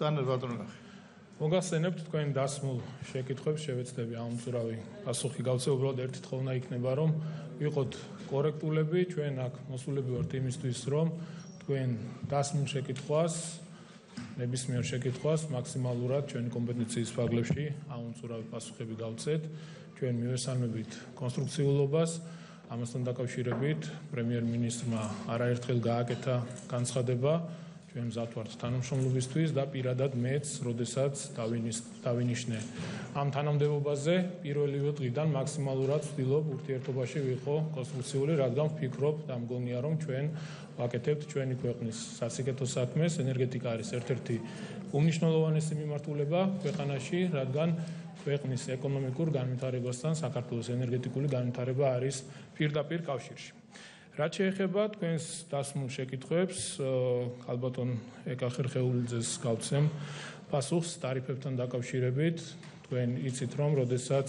Წანა ბატონო. მოგახსენებთ თქვენ დასმულ შეკითხვებს შევეცდები ამწურავი პასუხი გავცე, უბრალოდ ერთი თქმა უნდა იქნება, რომ ვიყოთ კორექტულები, ჩვენ აქ მოსულები ვართ იმისთვის, რომ თქვენ დასმულ შეკითხვას, ნებისმიერ შეკითხვას მაქსიმალურად ჩვენი კომპეტენციის ფარგლებში ამწურავი პასუხები გავცეთ, ჩვენ მივესალმებით კონსტრუქციულობას, ამასთან დაკავშირებით პრემიერ-მინისტრმა არაერთხელ გააკეთა განცხადება ჩვენ მზად ვართ თანამშრომლობისთვის და პირადად მეც, როდესაც დავინიშნე ამ თანამდებობაზე, პირველივე დღიდან მაქსიმალურად ვცდილობ ურთიერთობაში ვიყო კონსტრუქციული, რადგან ვფიქრობ და მგონია, რომ ჩვენ ვაკეთებთ ჩვენი ქვეყნის სასიკეთო საქმეს. ენერგეტიკა არის ერთ-ერთი უმნიშვნელოვანესი მიმართულება ქვეყანაში, რადგან ქვეყნის ეკონომიკურ განვითარებასთან საქართველოს ენერგეტიკული განვითარება არის პირდაპირ კავშირში. რაც შეეხება თქვენს დასმულ შეკითხვებს, ალბათ ეკა ხერხეულიძეს გავცემ პასუხს ტარიფებთან დაკავშირებით. თქვენ იცით, რომ როდესაც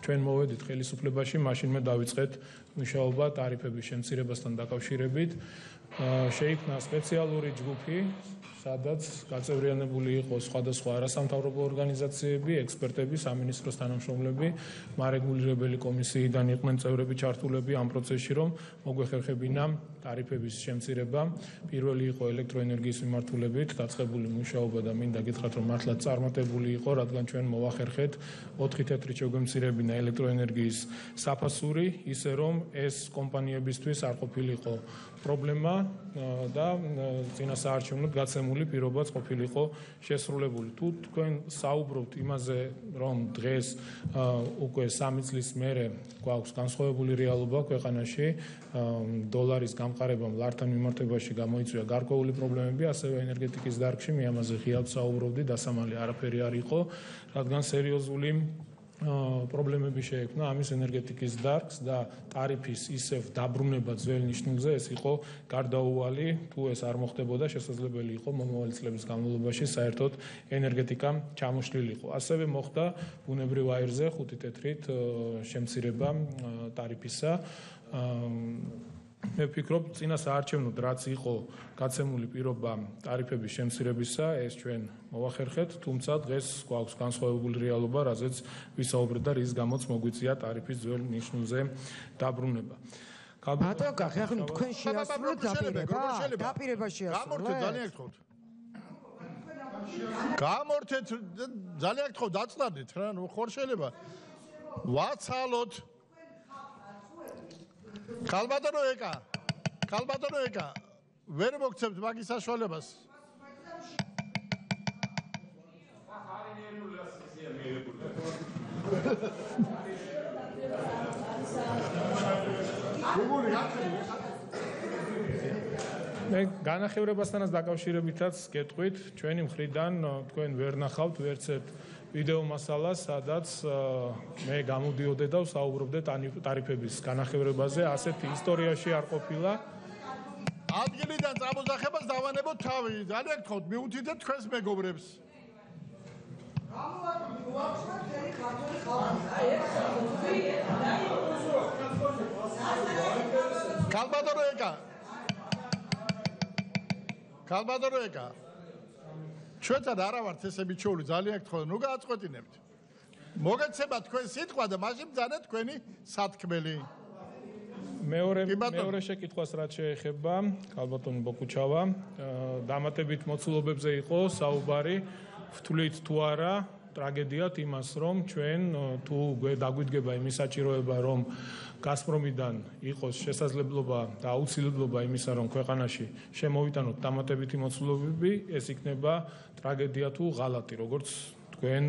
ჩვენ მოვედით ხელისუფლებაში, მაშინმე დავიწყეთ მუშაობა ტარიფების შემცირებასთან დაკავშირებით. შეიქმნა სპეციალური ჯგუფი, სადაც გაწევრიანებული იყო სხვადასხვა არასამთავრობო ორგანიზაციები, ექსპერტები, სამინისტროს თანამშრომლები, მარეგულირებელი კომისიიდან იყვნენ წევრები ჩართულები ამ პროცესში, რომ მოგვეხერხებინა ტარიფების შემცირება. პირველი იყო ელექტროენერგიის მიმართულებით დაწყებული მუშაობა და მინდა გითხრათ, რომ მართლაც წარმატებული იყო, რადგან ჩვენ მოვახერხეთ 4 თეთრით შეგვემცირებინა ელექტროენერგიის საფასური, ისე რომ ეს კომპანიებისთვის არ ყოფილიყო პრობლემა და წინასაარჩევნოდ გაცემული პირობაც ყოფილიყო შესრულებული. თუ თქვენ საუბრობთ იმაზე, რომ დღეს უკვე 3 წლის მერე გვაქვს განსხვავებული რეალობა ქვეყანაში, დოლარის გამყარებამ ლართან მიმართებაში გამოიწვია გარკვეული პრობლემები, ასევე ენერგეტიკის დარგში, მე ამაზე ღიად საუბრობდი, დასამალი არაფერი არ იყო, რადგან სერიოზული პრობლემები შეექმნა ამის ენერგეტიკის დარგს და ტარიფის ისევ დაბრუნება ძველ ნიშნულზე ეს იყო გარდაუვალი, თუ ეს არ მოხდებოდა, შესაძლებელი იყო მომავალი წლების განმავლობაში საერთოდ ენერგეტიკა ჩამოშლილიყო. ასევე მოხდა ბუნებრივ აირზე 5 თეთრით შემცირება ტარიფისა. მე ვფიქრობ, წინასაარჩევნოდ რაც იყო გაცემული პირობა ტარიფების შემცირებისა, ეს ჩვენ მოვახერხეთ, თუმცა დღეს გვაქვს განსხვავებული რეალობა, რაზეც ვისაუბრეთ და რის გამოც მოგვიწია ტარიფის ძველ ნიშნულზე დაბრუნება. ბატონო, ახლა თქვენ შეასრულეთ დაპირება შეასრულეთ. გამორთეთ ძალიან გთხოვთ. გამორთეთ ძალიან გთხოვთ, დაწნადეთ რა, ნუ ხარ შეიძლება. ვაცალოთ. ქალბატონო ეკა, ვერ მოგცემთ მაგის საშუალებას. მე განახევრებასთანაც დაკავშირებითაც გეტყვით, ჩვენი მხრიდან თქვენ ვერ ნახავთ ვერცერთ ვიდეო მასალას, სადაც მე გამოდიოდე და ვსაუბრობდე ტარიფების განახევრებაზე, ასეთი ისტორიაში არ ყოფილა. ადგილიდან წამოსახებას დავანებოთ თავი, ძალიან გთხოვთ, მიუთითეთ თქვენს მეგობრებს. ქალბატონო ეკა. ჩვენთან არა ვართ ესე მიჩეული, ძალიან გთხოვთ, ნუ გააწყვეტინებთ. მოგეცემა თქვენ სიტყვა და მაშინ ბძანეთ თქვენი სათქმელი. მეორე შეკითხვას რაც შეეხება, ქალბატონი ბოკუჩავა, დამატებით მოცულობებზე იყო საუბარი, ვთვლით თუ არა ტრაგედიად იმას, რომ ჩვენ თუ დაგვიდგება იმის საჭიროება, რომ გაზპრომიდან იყოს შესაძლებლობა და აუცილებლობა იმისა, რომ ქვეყანაში შემოვიტანოთ დამატებითი მოცულობები, ეს იქნება ტრაგედია თუ ღალატი, როგორც თქვენ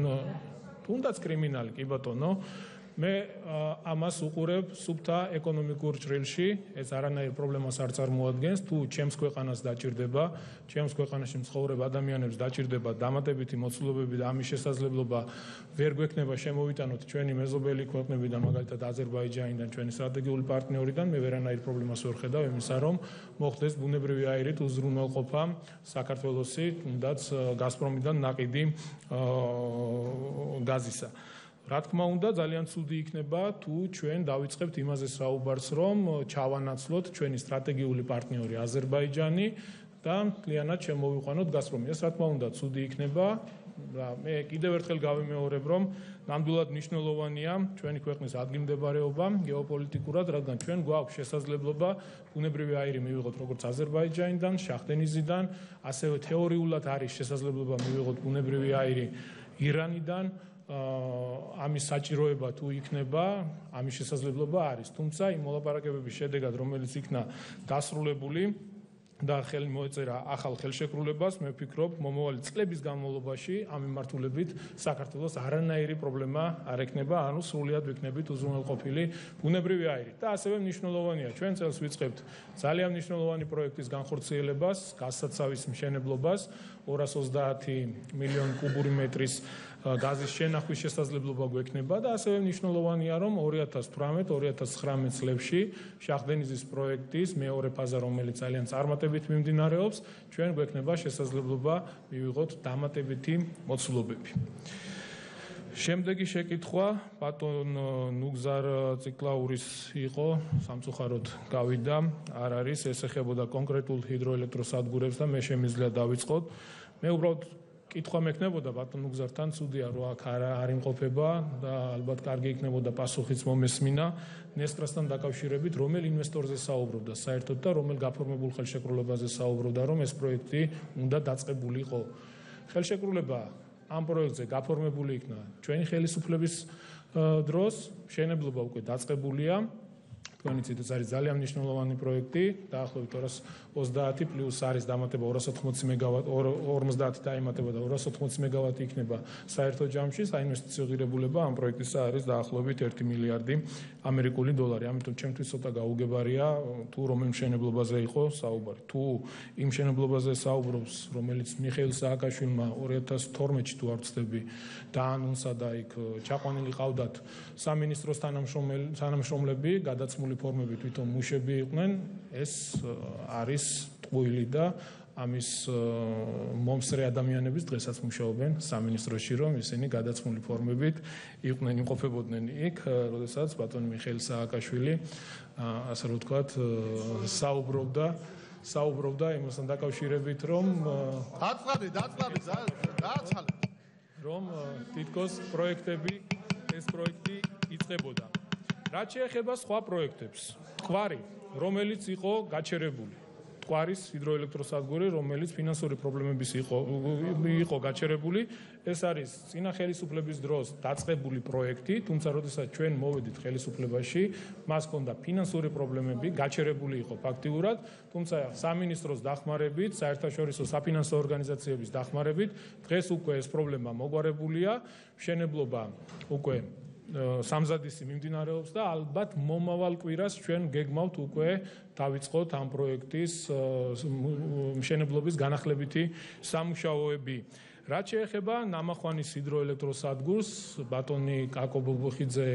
თუნდაც კრიმინალი, კი ბატონო. მე ამას უყურებ სუფთა ეკონომიკურ ჭრილში, ეს არანაირ პრობლემას არ წარმოადგენს, თუ ჩემს ქვეყანას დაჭირდება, ჩემს ქვეყანაში მცხოვრებ ადამიანებს დაჭირდება დამატებითი მოცულობები და ამის შესაძლებლობა ვერ გვექნება შემოვიტანოთ ჩვენი მეზობელი ქვეყნებიდან, მაგალითად აზერბაიჯანიდან, ჩვენი სტრატეგიული პარტნიორიდან, მე ვერანაირ პრობლემას ვერ ხედავ იმისა, რომ მოხდეს ბუნებრივი აირით უზრუნველყოფა საქართველოსი, თუნდაც გაზპრომიდან ნაყიდი გაზისა. რა თქმა უნდა, ძალიან ცუდი იქნება, თუ ჩვენ დავიწყებთ იმაზე საუბარს, რომ ჩავანაცვლოთ ჩვენი სტრატეგიული პარტნიორი აზერბაიჯანი და მთლიანად შემოვიყვანოთ გაზპრომი. ეს რა თქმა უნდა ცუდი იქნება და მე კიდევ ერთხელ გავიმეორებ, რომ ნამდვილად მნიშვნელოვანია ჩვენი ქვეყნის ადგილმდებარეობა გეოპოლიტიკურად, რადგან ჩვენ გვაქვს შესაძლებლობა ბუნებრივი აირი მივიღოთ როგორც აზერბაიჯანიდან, შახდენიზიდან, ასევე თეორიულად არის შესაძლებლობა მივიღოთ ბუნებრივი აირი ირანიდან. ამის საჭიროება თუ იქნება, ამის შესაძლებლობა არის. თუმცა იმ მოლაპარაკებების შედეგად, რომელიც იქნა დასრულებული და ხელი მოეწერა ახალ ხელშეკრულებას, მე ვფიქრობ, მომავალი წლების განმავლობაში ამ მიმართულებით საქართველოს არანაირი პრობლემა არ ექნება, ანუ სრულად ვიქნებით უზრუნველყოფილი ბუნებრივი აირი. და ასევე მნიშვნელოვანია, ჩვენ წელს ვიწყებთ ძალიან მნიშვნელოვანი პროექტის განხორციელებას, გაზსაცავის მშენებლობას, 230 მილიონი კუბური მეტრის გაზის შენახვის შესაძლებლობა გვექნება და ასევე მნიშვნელოვანია, რომ 2018-2019 წლებში შახდენიზის პროექტის მეორე ფაზა, რომელიც ძალიან წარმატებით მიმდინარეობს, ჩვენ გვექნება შესაძლებლობა მივიღოთ დამატებითი მოცულობები. შემდეგი შეკითხვა ბატონ ნუგზარ ციკლაურის იყო, სამწუხაროდ გავიდა, არ არის, ეს ეხებოდა კონკრეტულ ჰიდროელექტროსადგურებს და მე შემიძლია დავიწყოთ. მე უბრალოდ კითხვა მექნებოდა ბატონ ნუგზართან, ცუდია რომ აქ არ იმყოფება და ალბათ კარგი იქნებოდა პასუხიც მომესმინა ნესტრასთან დაკავშირებით, რომელ ინვესტორზე საუბრობდა საერთოდ და რომელ გაფორმებულ ხელშეკრულებაზე საუბრობდა, რომ ეს პროექტი უნდა დაწყებულიყო. ხელშეკრულება ამ პროექტზე გაფორმებული იქნა ჩვენი ხელისუფლების დროს, მშენებლობა უკვე დაწყებულია. თქვენი ცით ეს არის ძალიან მნიშვნელოვანი პროექტი, დაახლოებით 230 პლუს არის დამატება 280 მეგავატ, 50 დაემატება და 280 მეგავატი იქნება საერთო ჯამში. საინვესტიციო ღირებულება ამ პროექტისა არის დაახლოებით 1 მილიარდი ამერიკული დოლარი. ამიტომ ჩემთვის ცოტა გაუგებარია თუ რომელ მშენებლობაზე იყო საუბარი. თუ იმ მშენებლობაზე საუბრობს, რომელიც მიხეილ სააკაშვილმა 2012-ში თუ არ ვცდები დაანონსა და იქ ჩაყვანილი ყავდათ სამინისტროს თანამშრომლები, გადაცმული ფორმები თვითონ მუშები იყვნენ, ეს არის ტყუილი და ამის მომსწრე ადამიანების დღესაც მუშაობენ სამინისტროში, რომ ისინი გადაცმული ფორმებით იყვნენ, იმყოფებოდნენ იქ, როდესაც ბატონი მიხეილ სააკაშვილი, ასე რომ ვთქვათ, საუბრობდა იმასთან დაკავშირებით, რომ დააცხადე, რომ თითქოს ეს პროექტი იწყებოდა. რაც შეეხება სხვა პროექტებს, მტკვარი, რომელიც იყო გაჩერებული, მტკვარის ჰიდროელექტროსადგური, რომელიც ფინანსური პრობლემების იყო გაჩერებული, ეს არის წინა ხელისუფლების დროს დაწყებული პროექტი, თუმცა როდესაც ჩვენ მოვედით ხელისუფლებაში, მას ჰქონდა ფინანსური პრობლემები, გაჩერებული იყო ფაქტიურად, თუმცა სამინისტროს დახმარებით, საერთაშორისო საფინანსო ორგანიზაციების დახმარებით, დღეს უკვე ეს პრობლემა მოგვარებულია, მშენებლობა უკვე სამზადისი მიმდინარეობს და ალბათ მომავალ კვირას ჩვენ გეგმავთ უკვე დავიწყოთ ამ პროექტის მშენებლობის განახლებითი სამუშაოები. რაც შეეხება ნამახვანის ჰიდროელექტროსადგურს, ბატონი კაკო ბობოხიძე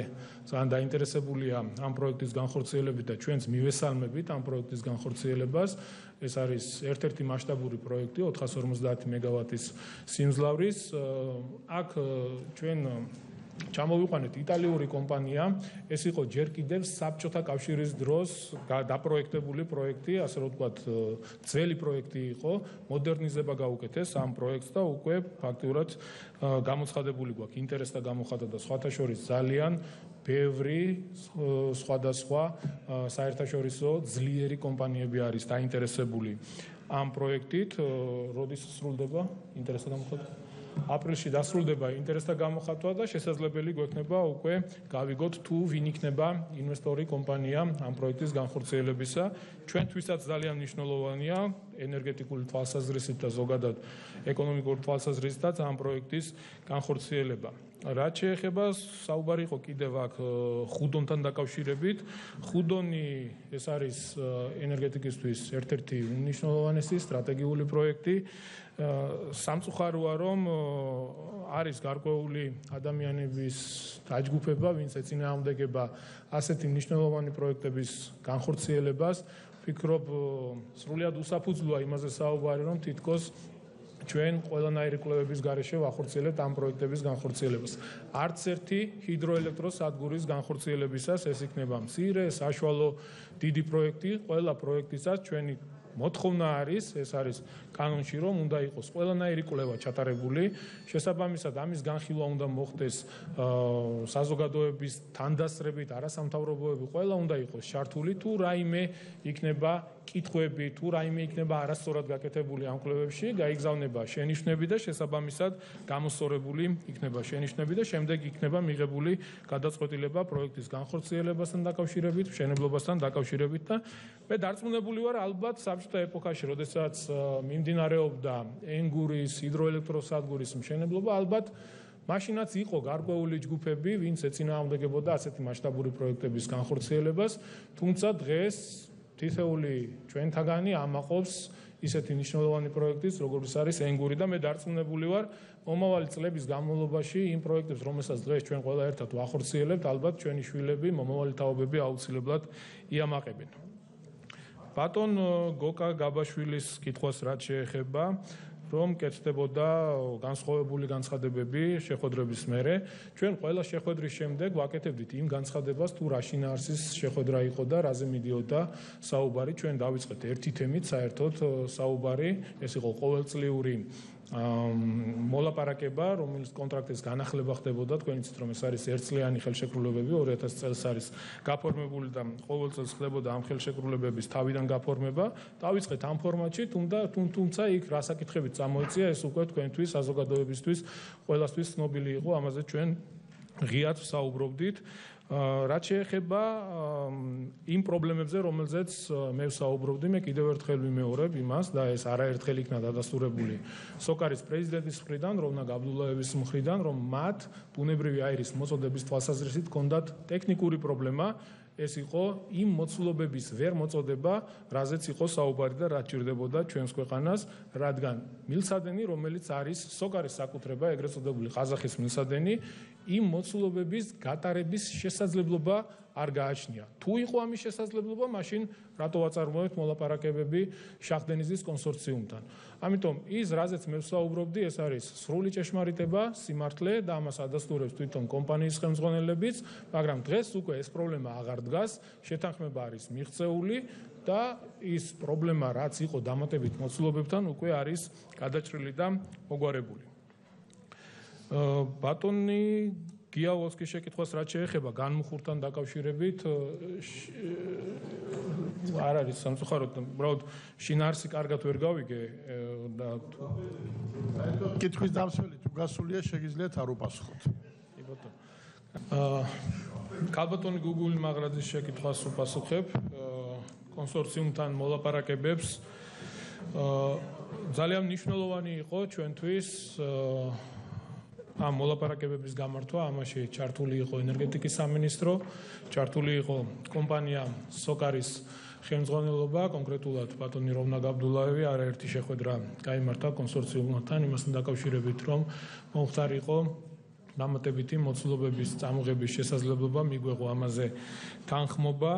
ძალიან დაინტერესებულია ამ პროექტის განხორციელებით და ჩვენც მივესალმებით ამ პროექტის განხორციელებას. ეს არის ერთ-ერთი მასშტაბური პროექტი 450 მეგავატის სიმძლავრის. აქ ჩვენ ჩამოვიყვანეთ იტალიური კომპანია, ეს იყო ჯერ კიდევ საბჭოთა კავშირის დროს დაპროექტებული პროექტი, ასე რომ ვთქვათ, ძველი პროექტი იყო, მოდერნიზება გაუკეთეს ამ პროექტს და უკვე ფაქტიურად გამოცხადებული გვაქვს ინტერესთა გამოხატვა და სხვათა შორის ძალიან ბევრი სხვადასხვა საერთაშორისო ძლიერი კომპანიები არის დაინტერესებული ამ პროექტით. როდის სრულდება ინტერესთა გამოხატვა? აპრილში დასრულდება ინტერესთა გამოხატვა და შესაძლებელი გვექნება უკვე გავიგოთ თუ ვინ იქნება ინვესტორი კომპანია ამ პროექტის განხორციელებისა. ჩვენთვისაც ძალიან მნიშვნელოვანია ენერგეტიკული თვალსაზრისით და ზოგადად ეკონომიკური თვალსაზრისითაც ამ პროექტის განხორციელება. რაც შეეხება საუბარი იყო კიდევ აქ ხუდონთან დაკავშირებით. ხუდონი ეს არის ენერგეტიკისთვის ერთ-ერთი უმნიშვნელოვანესი სტრატეგიული პროექტი. სამწუხაროა, რომ არის გარკვეული ადამიანების დაჯგუფება, ვინც ეწინააღმდეგება ასეთი მნიშვნელოვანი პროექტების განხორციელებას. ვფიქრობ, სრულიად უსაფუძვლოა იმაზე საუბარი, რომ თითქოს ჩვენ ყველანაირი კვლევების გარეშე ვახორციელებთ ამ პროექტების განხორციელებას. არც ერთი ჰიდროელექტროსადგურის განხორციელებისას ეს იქნება მცირე, საშუალო, დიდი პროექტი, ყველა პროექტისას ჩვენი მოთხოვნა არის, ეს არის კანონში, რომ უნდა იყოს ყველანაირი კვლევა ჩატარებული. შესაბამისად, ამის განხილვა უნდა მოხდეს საზოგადოების თანდასწრებით, არასამთავრობოები ყველა უნდა იყოს ჩართული, თუ რაიმე იქნება კითხვები, თუ რაიმე იქნება არასწორად გაკეთებული ამ კვლევებში, გაიგზავნება შენიშვნები და შესაბამისად გამოსწორებული იქნება შენიშვნები და შემდეგ იქნება მიღებული გადაწყვეტილება პროექტის განხორციელებასთან დაკავშირებით, მშენებლობასთან დაკავშირებით და მე დარწმუნებული ვარ, ალბათ საბჭოთა ეპოქაში, როდესაც მიმდინარეობდა ენგურის ჰიდროელექტროსადგურის მშენებლობა, ალბათ მაშინაც იყო გარკვეული ჯგუფები, ვინც ეწინააღმდეგებოდა ასეთი მასშტაბური პროექტების განხორციელებას, თუმცა დღეს თითეული ჩვენთაგანი ამაყობს ისეთი მნიშვნელოვანი პროექტის, როგორც არის ენგური და მე დარწმუნებული ვარ, მომავალი წლების განმავლობაში იმ პროექტებს, რომელსაც დღეს ჩვენ ყველა ერთად ვახორციელებთ, ალბათ ჩვენი შვილები, მომავალი თაობები აუცილებლად იამაყებენ. ბატონ გოკა გაბაშვილის კითხვას რაც შეეხება, რომ კეთდებოდა განსხვავებული განცხადებები შეხვედრების მერე, ჩვენ ყველა შეხვედრის შემდეგ ვაკეთებდით იმ განცხადებას, თუ რა შინაარსის შეხვედრა იყო და რაზე მიდიოდა საუბარი, ჩვენ დავიწყეთ ერთი თემით საერთოდ საუბარი, ეს იყო ყოველწლიური მოლაპარაკება, რომელიც კონტრაქტის განახლება ხდებოდა, თქვენ იცით, რომ ეს არის ერთწლიანი ხელშეკრულებები, 2000 წელს არის გაფორმებული და ყოველ წელს ხდებოდა ამ ხელშეკრულებების თავიდან გაფორმება. დავიწყეთ ამ ფორმატში, თუმცა იქ რა საკითხებით წამოეწია, ეს უკვე თქვენთვის, საზოგადოებისთვის, ყველასთვის ცნობილი იყო, ამაზე ჩვენ ღიად ვსაუბრობდით. რაც შეეხება იმ პრობლემებზე, რომელზეც მე ვსაუბრობდი, მე კიდევ ერთხელ ვიმეორებ იმას და ეს არაერთხელ იქნა დადასტურებული სოკარის პრეზიდენტის მხრიდან, როვნაგ აბდულაევის მხრიდან, რომ მათ ბუნებრივი აირის მოწოდების თვალსაზრისით ჰქონდათ ტექნიკური პრობლემა, ეს იყო იმ მოცულობების ვერ მოწოდება, რაზეც იყო საუბარი და რაც ჭირდებოდა ჩვენს ქვეყანას, რადგან მილსადენი, რომელიც არის სოკარის საკუთრება, ეგრეთ წოდებული ყაზახის მილსადენი, იმ მოცულობების გატარების შესაძლებლობა არ გააჩნია. თუ იყო ამის შესაძლებლობა, მაშინ რატო ვაწარმოებთ მოლაპარაკებები შახდენიზის კონსორციუმთან. ამიტომ ის, რაზეც მე ვსაუბრობდი, ეს არის სრული ჭეშმარიტება, სიმართლე და ამას ადასტურებს თვითონ კომპანიის ხელმძღვანელებიც, მაგრამ დღეს უკვე ეს პრობლემა აღარ დგას, შეთანხმება არის მიღწეული და ის პრობლემა, რაც იყო დამატებით მოცულობებთან, უკვე არის გადაჭრილი და მოგვარებული. ბატონი გიაოვსკის შეკითხვას რაც შეეხება განმუხურთან დაკავშირებით არ არის სამწუხაროდ, უბრალოდ შინაარსი კარგად ვერ გავიგე და კითხვის დამსველი თუ გასულია, შეგიძლიათ არ უპასუხოთ. კი ბატონო. ქალბატონი გუგული მაღრაძის შეკითხვას უპასუხებ. კონსორციუმთან მოლაპარაკებებს ძალიან მნიშვნელოვანი იყო ჩვენთვის ამ მოლაპარაკებების გამართვა, ამაში ჩართული იყო ენერგეტიკის სამინისტრო, ჩართული იყო კომპანია სოკარის ხელმძღვანელობა, კონკრეტულად ბატონი როვნაგ აბდულაევი, არაერთი შეხვედრა გაიმართა კონსორციუმთან იმასთან დაკავშირებით, რომ მომხდარიყო დამატებითი მოცულობების წამოღების შესაძლებლობა, მიგვეღო ამაზე თანხმობა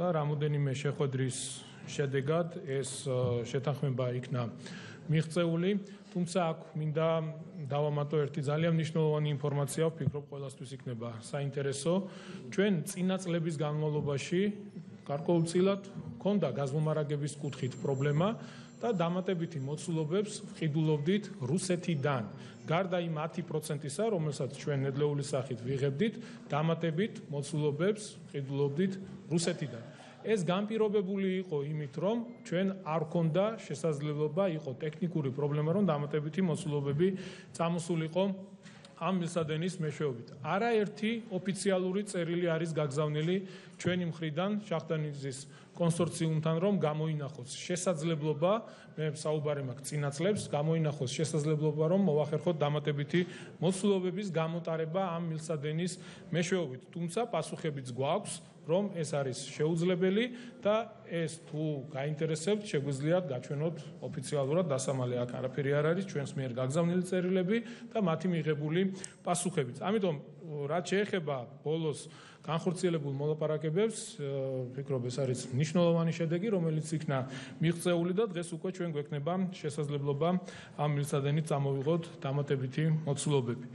და რამოდენიმე შეხვედრის შედეგად ეს შეთანხმება იქნა მიღწეული. თუმცა აქ მინდა დავამატო ერთი ძალიან მნიშვნელოვანი ინფორმაცია, ვფიქრობ ყველასთვის იქნება საინტერესო. ჩვენ წინა წლების განმავლობაში გარკვეულწილად ჰქონდა გაზმომარაგების კუთხით პრობლემა და დამატებითი მოცულობებს ვყიდულობდით რუსეთიდან. გარდა იმ 10%-ისა, რომელსაც ჩვენ ნედლეული სახით ვიღებდით, დამატებით მოცულობებს ვყიდულობდით რუსეთიდან. ეს განპირობებული იყო იმით, რომ ჩვენ არ ჰქონდა შესაძლებლობა, იყო ტექნიკური პრობლემა, რომ დამატებითი მოცულობები წამოსულიყო ამ მილსადენის მეშვეობით. არაერთი ოფიციალური წერილი არის გაგზავნილი ჩვენი მხრიდან შახდენიზის კონსორციუმთან, რომ გამოინახოს შესაძლებლობა, მე საუბარი მაქვს წინა წლებს, გამოინახოს შესაძლებლობა, რომ მოვახერხოთ დამატებითი მოცულობების გამოტარება ამ მილსადენის მეშვეობით. თუმცა პასუხებიც გვაქვს, რომ ეს არის შეუძლებელი და ეს თუ გაინტერესებთ, შეგვიძლიათ გაჩვენოთ ოფიციალურად დასამალე აქ არაფერი არ არის, ჩვენს მიერ გაგზავნილი წერილები და მათი მიღებული პასუხებიც. ამიტომ რაც შეეხება ბოლოს განხორციელებულ მოლაპარაკებებს, ვფიქრობ ეს არის მნიშვნელოვანი შედეგი, რომელიც იქნა მიღწეული და დღეს უკვე ჩვენ გვექნება შესაძლებლობა ამ მილსადენით წამოვიღოთ დამატებითი მოცულობები.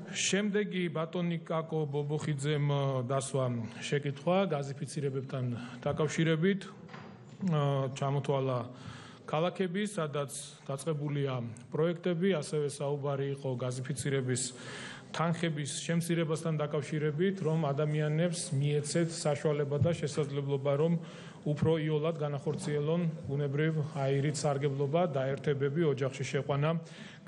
შემდეგი ბატონი კაკო ბობოხიძემ დასვა შეკითხვა გაზიფიცირებებთან დაკავშირებით. ჩამოთვალა ქალაქები, სადაც გაწყებულია პროექტები, ასევე საუბარი იყო გაზიფიცირების თანხების შემცირებასთან დაკავშირებით, რომ ადამიანებს მიეცეთ საშუალება და შესაძლებლობა, რომ უფრო იოლად განახორციელონ ბუნებრივ აირით სარგებლობა, დაერთებები, ოჯახში შეყვანა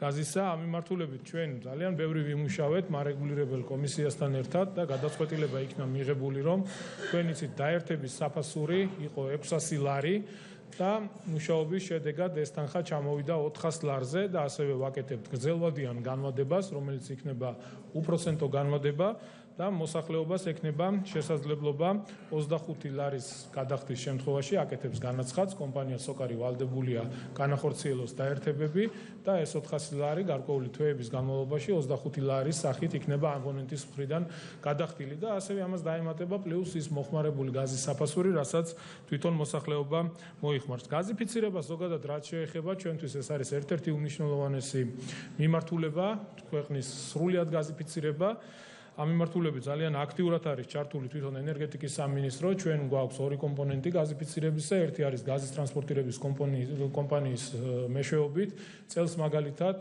გაზისა. ამ მიმართულებით ჩვენ ძალიან ბევრი ვიმუშავეთ მარეგულირებელ კომისიასთან ერთად და გადაწყვეტილება იქნა მიღებული, რომ თქვენ იცით დაერთების საფასური იყო 600 ლარი და მუშაობის შედეგად ეს თანხა ჩამოვიდა 400 ლარზე და ასევე ვაკეთებთ გრძელვადიან განმადებას, რომელიც იქნება უპროცენტო განმადება და მოსახლეობას ექნება შესაძლებლობა 25 ლარის გადახდის შემთხვევაში აკეთებს განაცხადს, კომპანია სოკარი ვალდებულია განახორციელოს დაერთებები და ეს 400 ლარი გარკვეული თვეების განმავლობაში 25 ლარის სახით იქნება აბონენტის მხრიდან გადახდილი და ასევე ამას დაემატება პლუს ის მოხმარებული გაზის საფასური, რასაც თვითონ მოსახლეობა მოიხმარს. გაზიფიცირება ზოგადად რაც შეეხება ჩვენთვის ეს არის ერთ-ერთი უმნიშვნელოვანესი მიმართულება, ქვეყნის სრულად გაზიფიცირება. ამ მიმართულებით ძალიან აქტიურად არის ჩართული თვითონ ენერგეტიკის სამინისტრო. ჩვენ გვაქვს ორი კომპონენტი გაზიფიცირებისა, ერთი არის გაზის ტრანსპორტირების კომპანიის მეშვეობით. წელს მაგალითად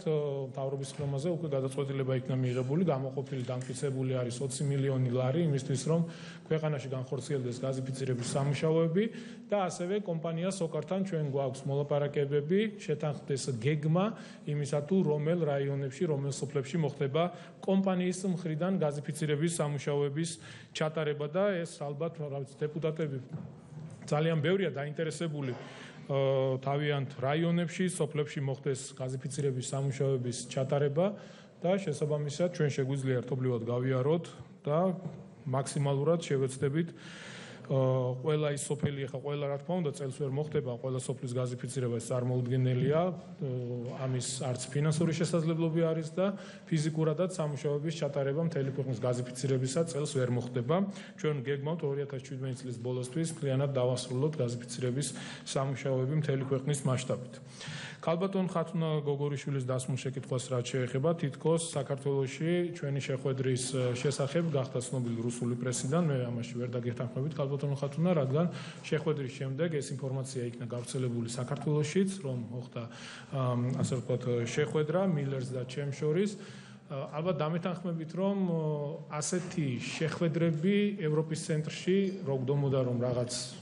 მთავრობის ხმაზე უკვე გადაწყვეტილება იქნა მიღებული, გამოყოფილი დამტკიცებული არის 20 მილიონი ლარი იმისთვის, რომ ქვეყანაში განხორციელდეს გაზიფიცირების სამუშაოები და ასევე კომპანია სოკართან ჩვენ გვაქვს მოლაპარაკებები, შეთანხმდეს გეგმა იმისა თუ რომელ რაიონებში, რომელ სოფლებში მოხდება კომპანიის მხრიდან გაზიფიცირების სამუშაოების ჩატარება და ეს ალბათ დეპუტატები ძალიან ბევრია დაინტერესებული თავიანთ რაიონებში, სოფლებში მოხდეს გაზიფიცირების სამუშაოების ჩატარება და შესაბამისად ჩვენ შეგვიძლია ერთობლივად გავიაროთ და მაქსიმალურად შევეცდებით ყველა ის სოფელი ახლა ყველა რა თქმა უნდა წელს ვერ მოხდება ყველა სოფლის გაზიფიცირება ეს წარმოუდგენელია ამის არც ფინანსური შესაძლებლობები არის და ფიზიკურადაც სამუშაოების ჩატარება მთელი ქვეყნის გაზიფიცირებისა წელს ვერ მოხდება ჩვენ გეგმავთ 2017 წლის ბოლოსთვის მთლიანად დავასრულოთ გაზიფიცირების სამუშაოები მთელი ქვეყნის მასშტაბით ქალბატონ ხათუნა გოგორიშვილის დასმულ შეკითხვას რაც შეეხება თითქოს საქართველოში ჩვენი შეხვედრის შესახებ გახდა ცნობილი რუსული პრესიდან მე ამაში ვერ დაგეთანხმებით ქალბატონ ხათუნა რადგან შეხვედრის შემდეგ ეს ინფორმაცია იქნა გავრცელებული საქართველოშიც რომ მოხდა ასე ვთქვათ შეხვედრა მილერს და ჩემს შორის ალბათ დამეთანხმებით რომ ასეთი შეხვედრები ევროპის ცენტრში როგდომოდა რომ რაღაც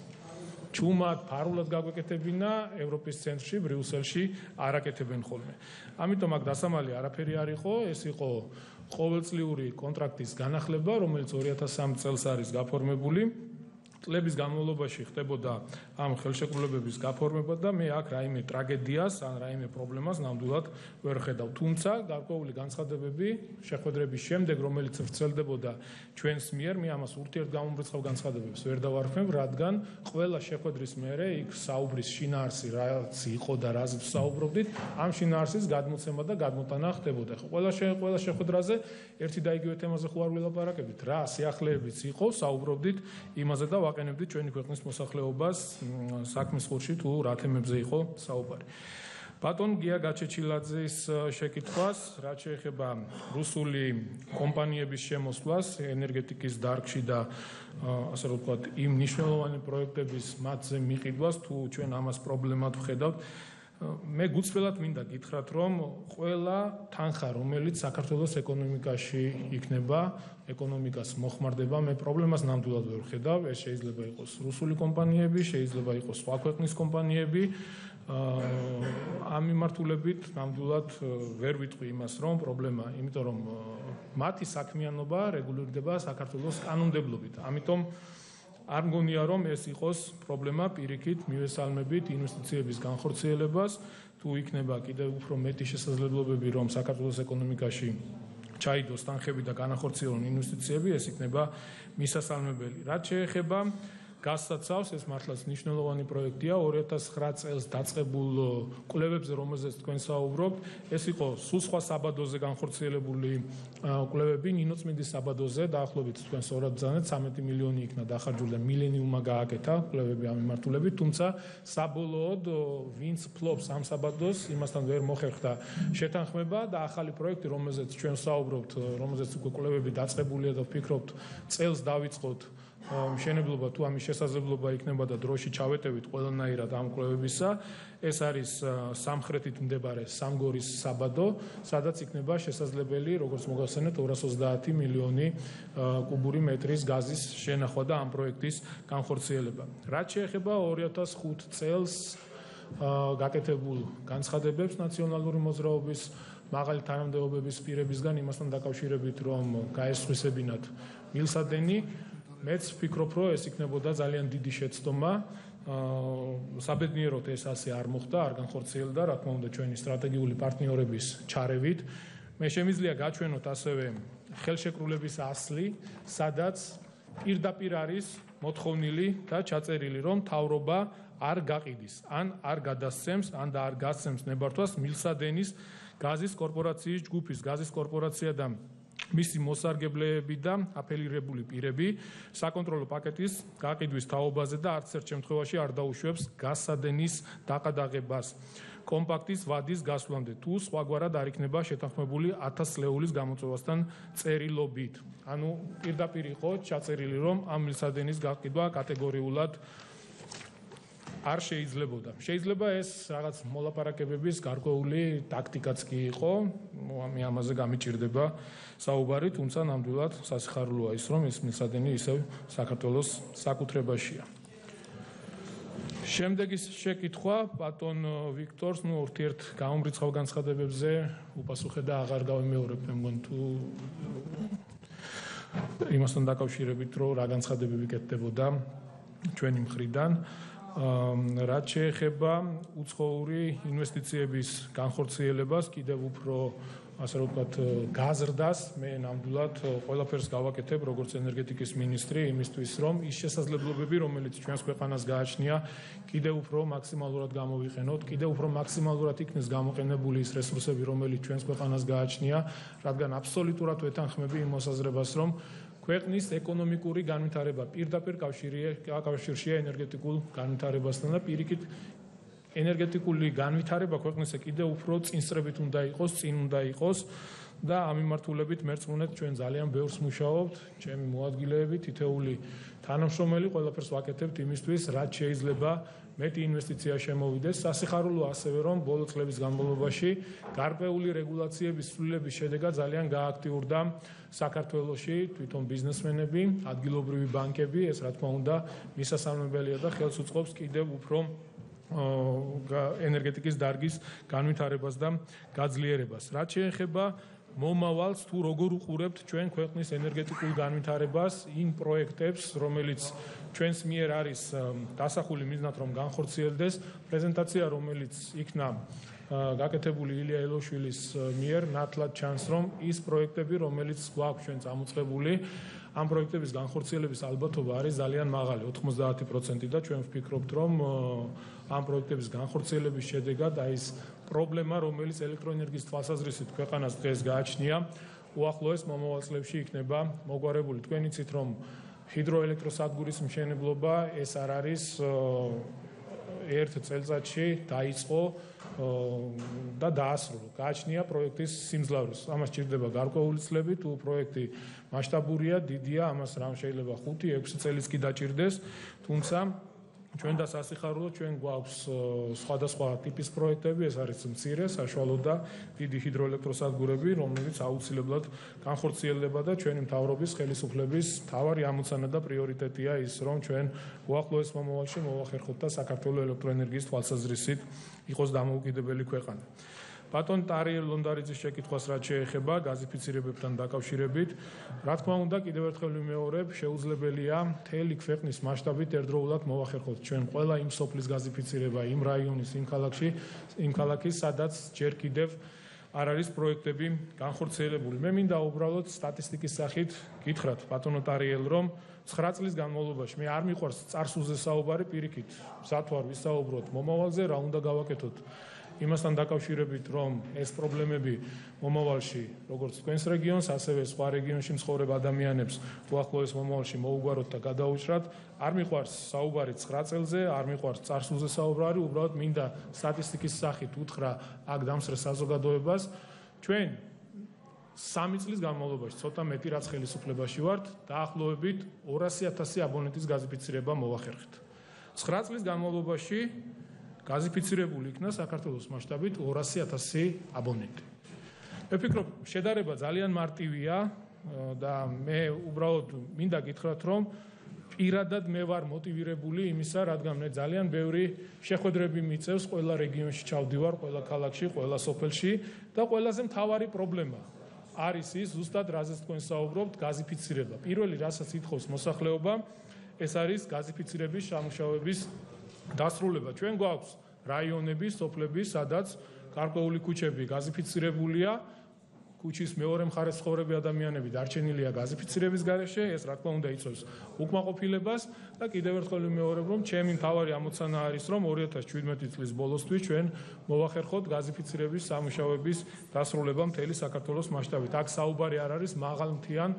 ჩუმად ფარულად გაგვეკეთებინა ევროპის ცენტრში ბრიუსელში არ აკეთებენ ხოლმე. ამიტომ აქ დასამალი არაფერი არ იყო, ეს იყო ყოველწლიური კონტრაქტის განახლება, რომელიც 2003 წელს არის გაფორმებული. წლების განმავლობაში ხდებოდა ამ ხელშეკრულებების გაფორმება და მე აქ რაიმე ტრაგედიას ან რაიმე პრობლემას ნამდვილად ვერ ხედავ. თუმცა გარკვეული განცხადებები შეხვედრების შემდეგ, რომელიც ვრცელდებოდა ჩვენს მიერ, მე ამას ურთიერთგამომრიცხავ განცხადებებს ვერ დავარქმევ, რადგან ყველა შეხვედრის მერე იქ საუბრის შინაარსი რაც იყო და რაზეც საუბრობდით, ამ შინაარსის გადმოცემა და გადმოტანა ხდებოდა. ყველა შეხვედრაზე ერთი და იგივე თემაზე ხო არ ვილაპარაკებდით, რა სიახლეებიც იყო, საუბრობდით იმაზე და ვაყენებდით ჩვენი ქვეყნის მოსახლეობას საქმის ხურში თუ რა თემებზე იყო საუბარი. ბატონ გია გაჩეჩილაძის შეკითხვას, რაც შეეხება რუსული კომპანიების შემოსვლას ენერგეტიკის დარგში და ასე რომ ვთქვათ, იმ მნიშვნელოვანი პროექტების მათზე მიყიდვას, თუ ჩვენ ამას პრობლემად ვხედავთ, მე გუცვლად მინდა გითხრათ, რომ ყველა თანხა, რომელიც საქართველოს ეკონომიკაში იქნება, ეკონომიკას მოხმარდება, მე პრობლემას ნამდვილად ვერ ვხედავ, ეს შეიძლება იყოს რუსული კომპანიები, შეიძლება იყოს სხვა ქვეყნის კომპანიები, ამ მიმართულებით ნამდვილად ვერ ვიტყვი იმას, რომ პრობლემა, იმიტომ რომ მათი საქმიანობა რეგულირდება საქართველოს კანონმდებლობით. ამიტომ არ მგონია რომ ეს იყოს პრობლემა პირიქით მივესალმებით ინვესტიციების განხორციელებას, თუ იქნება კიდევ უფრო მეტი შესაძლებლობები რომ საქართველოს ეკონომიკაში ჩაიდოს თანხები და განახორციელონ ინვესტიციები, ეს იქნება მისასალმებელი. რაც შეეხება გასაცავს, ეს მართლაც მნიშვნელოვანი პროექტია 2009 წელს დაწყებულ კვლევებზე, რომელზეც თქვენ საუბრობთ, ეს იყო სულ სხვა საბადოზე განხორციელებული კვლევები, ნინოწმინდის საბადოზე, დაახლოებით თქვენ სწორად ბრძანეთ 13 მილიონი იქნა დახარჯული და მილენიუმმა გააკეთა კვლევები ამ მიმართულებით, თუმცა საბოლოოდ ვინც ფლობს ამ საბადოს, იმასთან ვერ მოხერხდა შეთანხმება და ახალი პროექტი, რომელზეც ჩვენ საუბრობთ, რომელზეც უკვე კვლევები დაწყებულია და ვფიქრობთ, წელს დავიწყოთ მშენებლობა თუ ამის შესაძლებლობა იქნება და დროში ჩავეტევით ყველანაირად ამ კვლევებისა, ეს არის სამხრეთით მდებარე სამგორის საბადო, სადაც იქნება შესაძლებელი, როგორც მოგახსენეთ, 230 მილიონი კუბური მეტრის გაზის შენახვა და ამ პროექტის განხორციელება. რაც შეეხება 2005 წელს გაკეთებულ განცხადებებს ნაციონალური მოძრაობის მაღალი თანამდებობების პირებისგან იმასთან დაკავშირებით, რომ გაესხვისებინათ მილსადენი, მეც ვფიქრობ, რომ ეს იქნებოდა ძალიან დიდი შეცდომა. საბედნიეროდ ეს ასე არ მოხდა, არ განხორციელდა, რა თქმა უნდა, ჩვენი სტრატეგიული პარტნიორების ჩარევით. მე შემიძლია გაჩვენოთ ასევე ხელშეკრულების ასლი, სადაც პირდაპირ არის მოთხოვნილი და ჩაწერილი, რომ მთავრობა არ გაყიდის, ან არ გადასცემს, ან და არ გასცემს ნებართვას მილსადენის გაზის კორპორაციის ჯგუფის, გაზის კორპორაცია და მისი მოსარგებლეები და აფილირებული პირები საკონტროლო პაკეტის გაყიდვის თაობაზე და არც ერთ შემთხვევაში არ დაუშვებს გაზსადენის დაყადაღებას კომპაქტის ვადის გასვლამდე თუ სხვაგვარად არ იქნება შეთანხმებული 1000 ლეულის გამოწვევასთან წერილობით. ანუ პირდაპირ იყო ჩაწერილი, რომ ამ მილსადენის გაყიდვა კატეგორიულად არ შეიძლებოდა. შეიძლება ეს რაღაც მოლაპარაკებების გარკვეული ტაქტიკაც კი იყო, მე ამაზე გამიჭირდება საუბარი, თუმცა ნამდვილად სასიხარულოა ის, რომ ეს მილსადენი ისევ საქართველოს საკუთრებაშია. შემდეგი შეკითხვა ბატონ ვიქტორს, ურთიერთ გამომრიცხავ განცხადებებზე უპასუხე და აღარ გავიმეორებ, მე მგონი თუ იმასთან დაკავშირებით, რომ რა განცხადებები კეთდებოდა ჩვენი მხრიდან. რაც შეეხება უცხოური ინვესტიციების განხორციელებას, კიდევ უფრო ასე ვთქვათ, გაზრდას, მე ნამდვილად ყველაფერს გავაკეთებ, როგორც ენერგეტიკის მინისტრი, იმისთვის, რომ ის შესაძლებლობები, რომელიც ჩვენს ქვეყანას გააჩნია, კიდევ უფრო მაქსიმალურად გამოვიყენოთ, კიდევ უფრო მაქსიმალურად იქნეს გამოყენებული ის რესურსები, რომელიც ჩვენს ქვეყანას გააჩნია, რადგან აბსოლუტურად ვეთანხმები იმ მოსაზრებას, რომ ქვეყნის ეკონომიკური განვითარება პირდაპირ კავშირშია ენერგეტიკულ განვითარებასთან და პირიქით ენერგეტიკული განვითარება ქვეყნისა კიდევ უფრო წინსწრებით უნდა იყოს, წინ უნდა იყოს და ამ მიმართულებით მერწმუნეთ ჩვენ ძალიან ბევრს მუშაობთ, ჩემი მოადგილეები, თითეული თანამშრომელი, ყველაფერს ვაკეთებთ იმისთვის, რაც შეიძლება მეტი ინვესტიცია შემოვიდეს. სასიხარულო ასევე, რომ ბოლო წლების განმავლობაში გარკვეული რეგულაციების ცვლილების შედეგად ძალიან გააქტიურდა საქართველოში თვითონ ბიზნესმენები, ადგილობრივი ბანკები, ეს რა თქმა უნდა მისასალმებელია და ხელს უწყობს კიდევ უფრო ენერგეტიკის დარგის განვითარებას და გაძლიერებას. რაც შეეხება მომავალს, თუ როგორ უყურებთ ჩვენ ქვეყნის ენერგეტიკულ განვითარებას, იმ პროექტებს, რომელიც ჩვენს მიერ არის დასახული მიზნად, რომ განხორციელდეს, პრეზენტაცია, რომელიც იქნა გაკეთებული ილია ელოშვილის მიერ, ნათლად ჩანს, რომ ის პროექტები, რომელიც გვაქვს ჩვენ წამოწყებული, ამ პროექტების განხორციელების ალბათობა არის ძალიან მაღალი, 90% და ჩვენ ვფიქრობთ, რომ ამ პროექტების განხორციელების შედეგად აი ეს პრობლემა, რომელიც ელექტროენერგიის თვალსაზრისით ქვეყანას დღეს გააჩნია, უახლოეს მომავალ წლებში იქნება მოგვარებული. თქვენ იცით, რომ ჰიდროელექტროსადგურის მშენებლობა ეს არ არის ერთ წელიწადში დაიწყო და დაასრულა. გააჩნია პროექტის სიმძლავრეს. ამას ჭირდება გარკვეული წლები, თუ პროექტი მასშტაბურია, დიდია, ამას რამ შეიძლება 5-6 წელიც კი დაჭირდეს, თუმცა ჩვენ და სასიხარულო ჩვენ გვაქვს სხვადასხვა ტიპის პროექტები, ეს არის მცირე, საშუალო და დიდი ჰიდროელექტროსადგურები, რომელიც აუცილებლად განხორციელდება და ჩვენი მთავრობის ხელისუფლების მთავარი ამოცანა და პრიორიტეტია ის, რომ ჩვენ უახლოეს მომავალში მოვახერხოთ და საქართველოს ელექტროენერგიის თვალსაზრისით იყოს დამოუკიდებელი ქვეყანა. ბატონ ტარიელ ლონდარიძის შეკითხვას რაც შეეხება გაზიფიცირებებთან დაკავშირებით, რა თქმა უნდა, კიდევ ერთხელ ვიმეორებ, შეუძლებელია მთელი ქვეყნის მასშტაბით ერთდროულად მოვახერხოთ ჩვენ ყველა იმ სოფლის გაზიფიცირება, იმ რაიონის, იმ ქალაქის, სადაც ჯერ კიდევ არ არის პროექტები განხორციელებული. მე მინდა უბრალოდ სტატისტიკის სახით გითხრათ, ბატონო ტარიელ, რომ 9 წლის განმავლობაში მე არ მიყვარს წარსულზე საუბარი, პირიქით, მზად ვარ ვისაუბროთ მომავალზე, რა უნდა გავაკეთოთ. იმასთან დაკავშირებით, რომ ეს პრობლემები მომავალში, როგორც თქვენს რეგიონს, ასევე სხვა რეგიონში მცხოვრებ ადამიანებს უახლოეს მომავალში მოუგვაროთ და გადაუჭრათ, არ მიყვარს საუბარი 9 წელზე, არ მიყვარს წარსულზე საუბარი, უბრალოდ მინდა სტატისტიკის სახით უთხრა აქ დამსწრე საზოგადოებას, ჩვენ 3 წლის განმავლობაში ცოტა მეტი რაც ხელისუფლებაში ვართ, დაახლოებით 200,000 აბონენტის გაზიფიცირება მოვახერხეთ. 9 წლის განმავლობაში გაზიფიცირებული იქნა საქართველოს მასშტაბით 200,000 აბონენტი. მე ვფიქრობ, შედარება ძალიან მარტივია და მე უბრალოდ მინდა გითხრათ, რომ პირადად მე ვარ მოტივირებული იმისა, რადგან მე ძალიან ბევრი შეხვედრები მიწევს ყველა რეგიონში ჩავდივარ, ყველა ქალაქში, ყველა სოფელში და ყველაზე მთავარი პრობლემა არის ის ზუსტად რაზეც თქვენ საუბრობთ, გაზიფიცირება. პირველი რასაც ითხოვს მოსახლეობა, ეს არის გაზიფიცირების სამუშაოების დასრულება. ჩვენ გვაქვს რაიონები, სოფლები, სადაც გარკვეული ქუჩები გაზიფიცირებულია, ქუჩის მეორე მხარეს ცხოვრები ადამიანები დარჩენილია გაზიფიცირების გარეშე, ეს რა თქმა უნდა იწვევს უკმაყოფილებას და კიდევ ერთხელ ვიმეორებ, რომ ჩემი მთავარი ამოცანა არის, რომ 2017 წლის ბოლოსთვის ჩვენ მოვახერხოთ გაზიფიცირების სამუშაოების დასრულება მთელი საქართველოს მასშტაბით. აქ საუბარი არ არის მაღალმთიან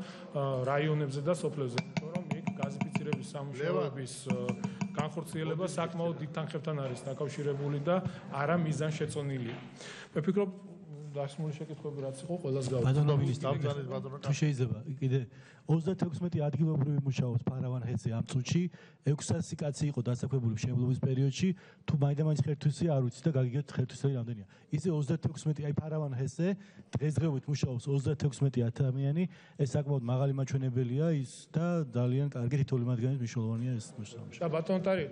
რაიონებზე და სოფლებზე, რომ იქ გაზიფიცირების სამუშაოების განხორციელება საკმაოდ დიდ თანხებთან არის დაკავშირებული და არა მიზანშეწონილია. მე ვფიქრობ, დასმული შეკითხვები რაც იყო, ყველას გავაკეთე. ბატონო მინისტრი, თუ შეიძლება, კიდე 36 ადგილობრივი მუშაობს ფარავან ჰესზე ამ წუთში, 600 კაცი იყო დასაქმებული მშენებლობის პერიოდში, თუ მაინდა-მაინც ხერთვისი არ ვიცი და გაგიგებთ ხერთვისები რამდენია. ისე 36 აი ფარავან ჰესზე დღესდღეობით მუშაობს 36 ადამიანი, ეს საკმაოდ მაღალი მაჩვენებელია ის და ძალიან კარგი თითოეული მათგანის მნიშვნელოვანია ეს მუშაობა. და ბატონო ტარი,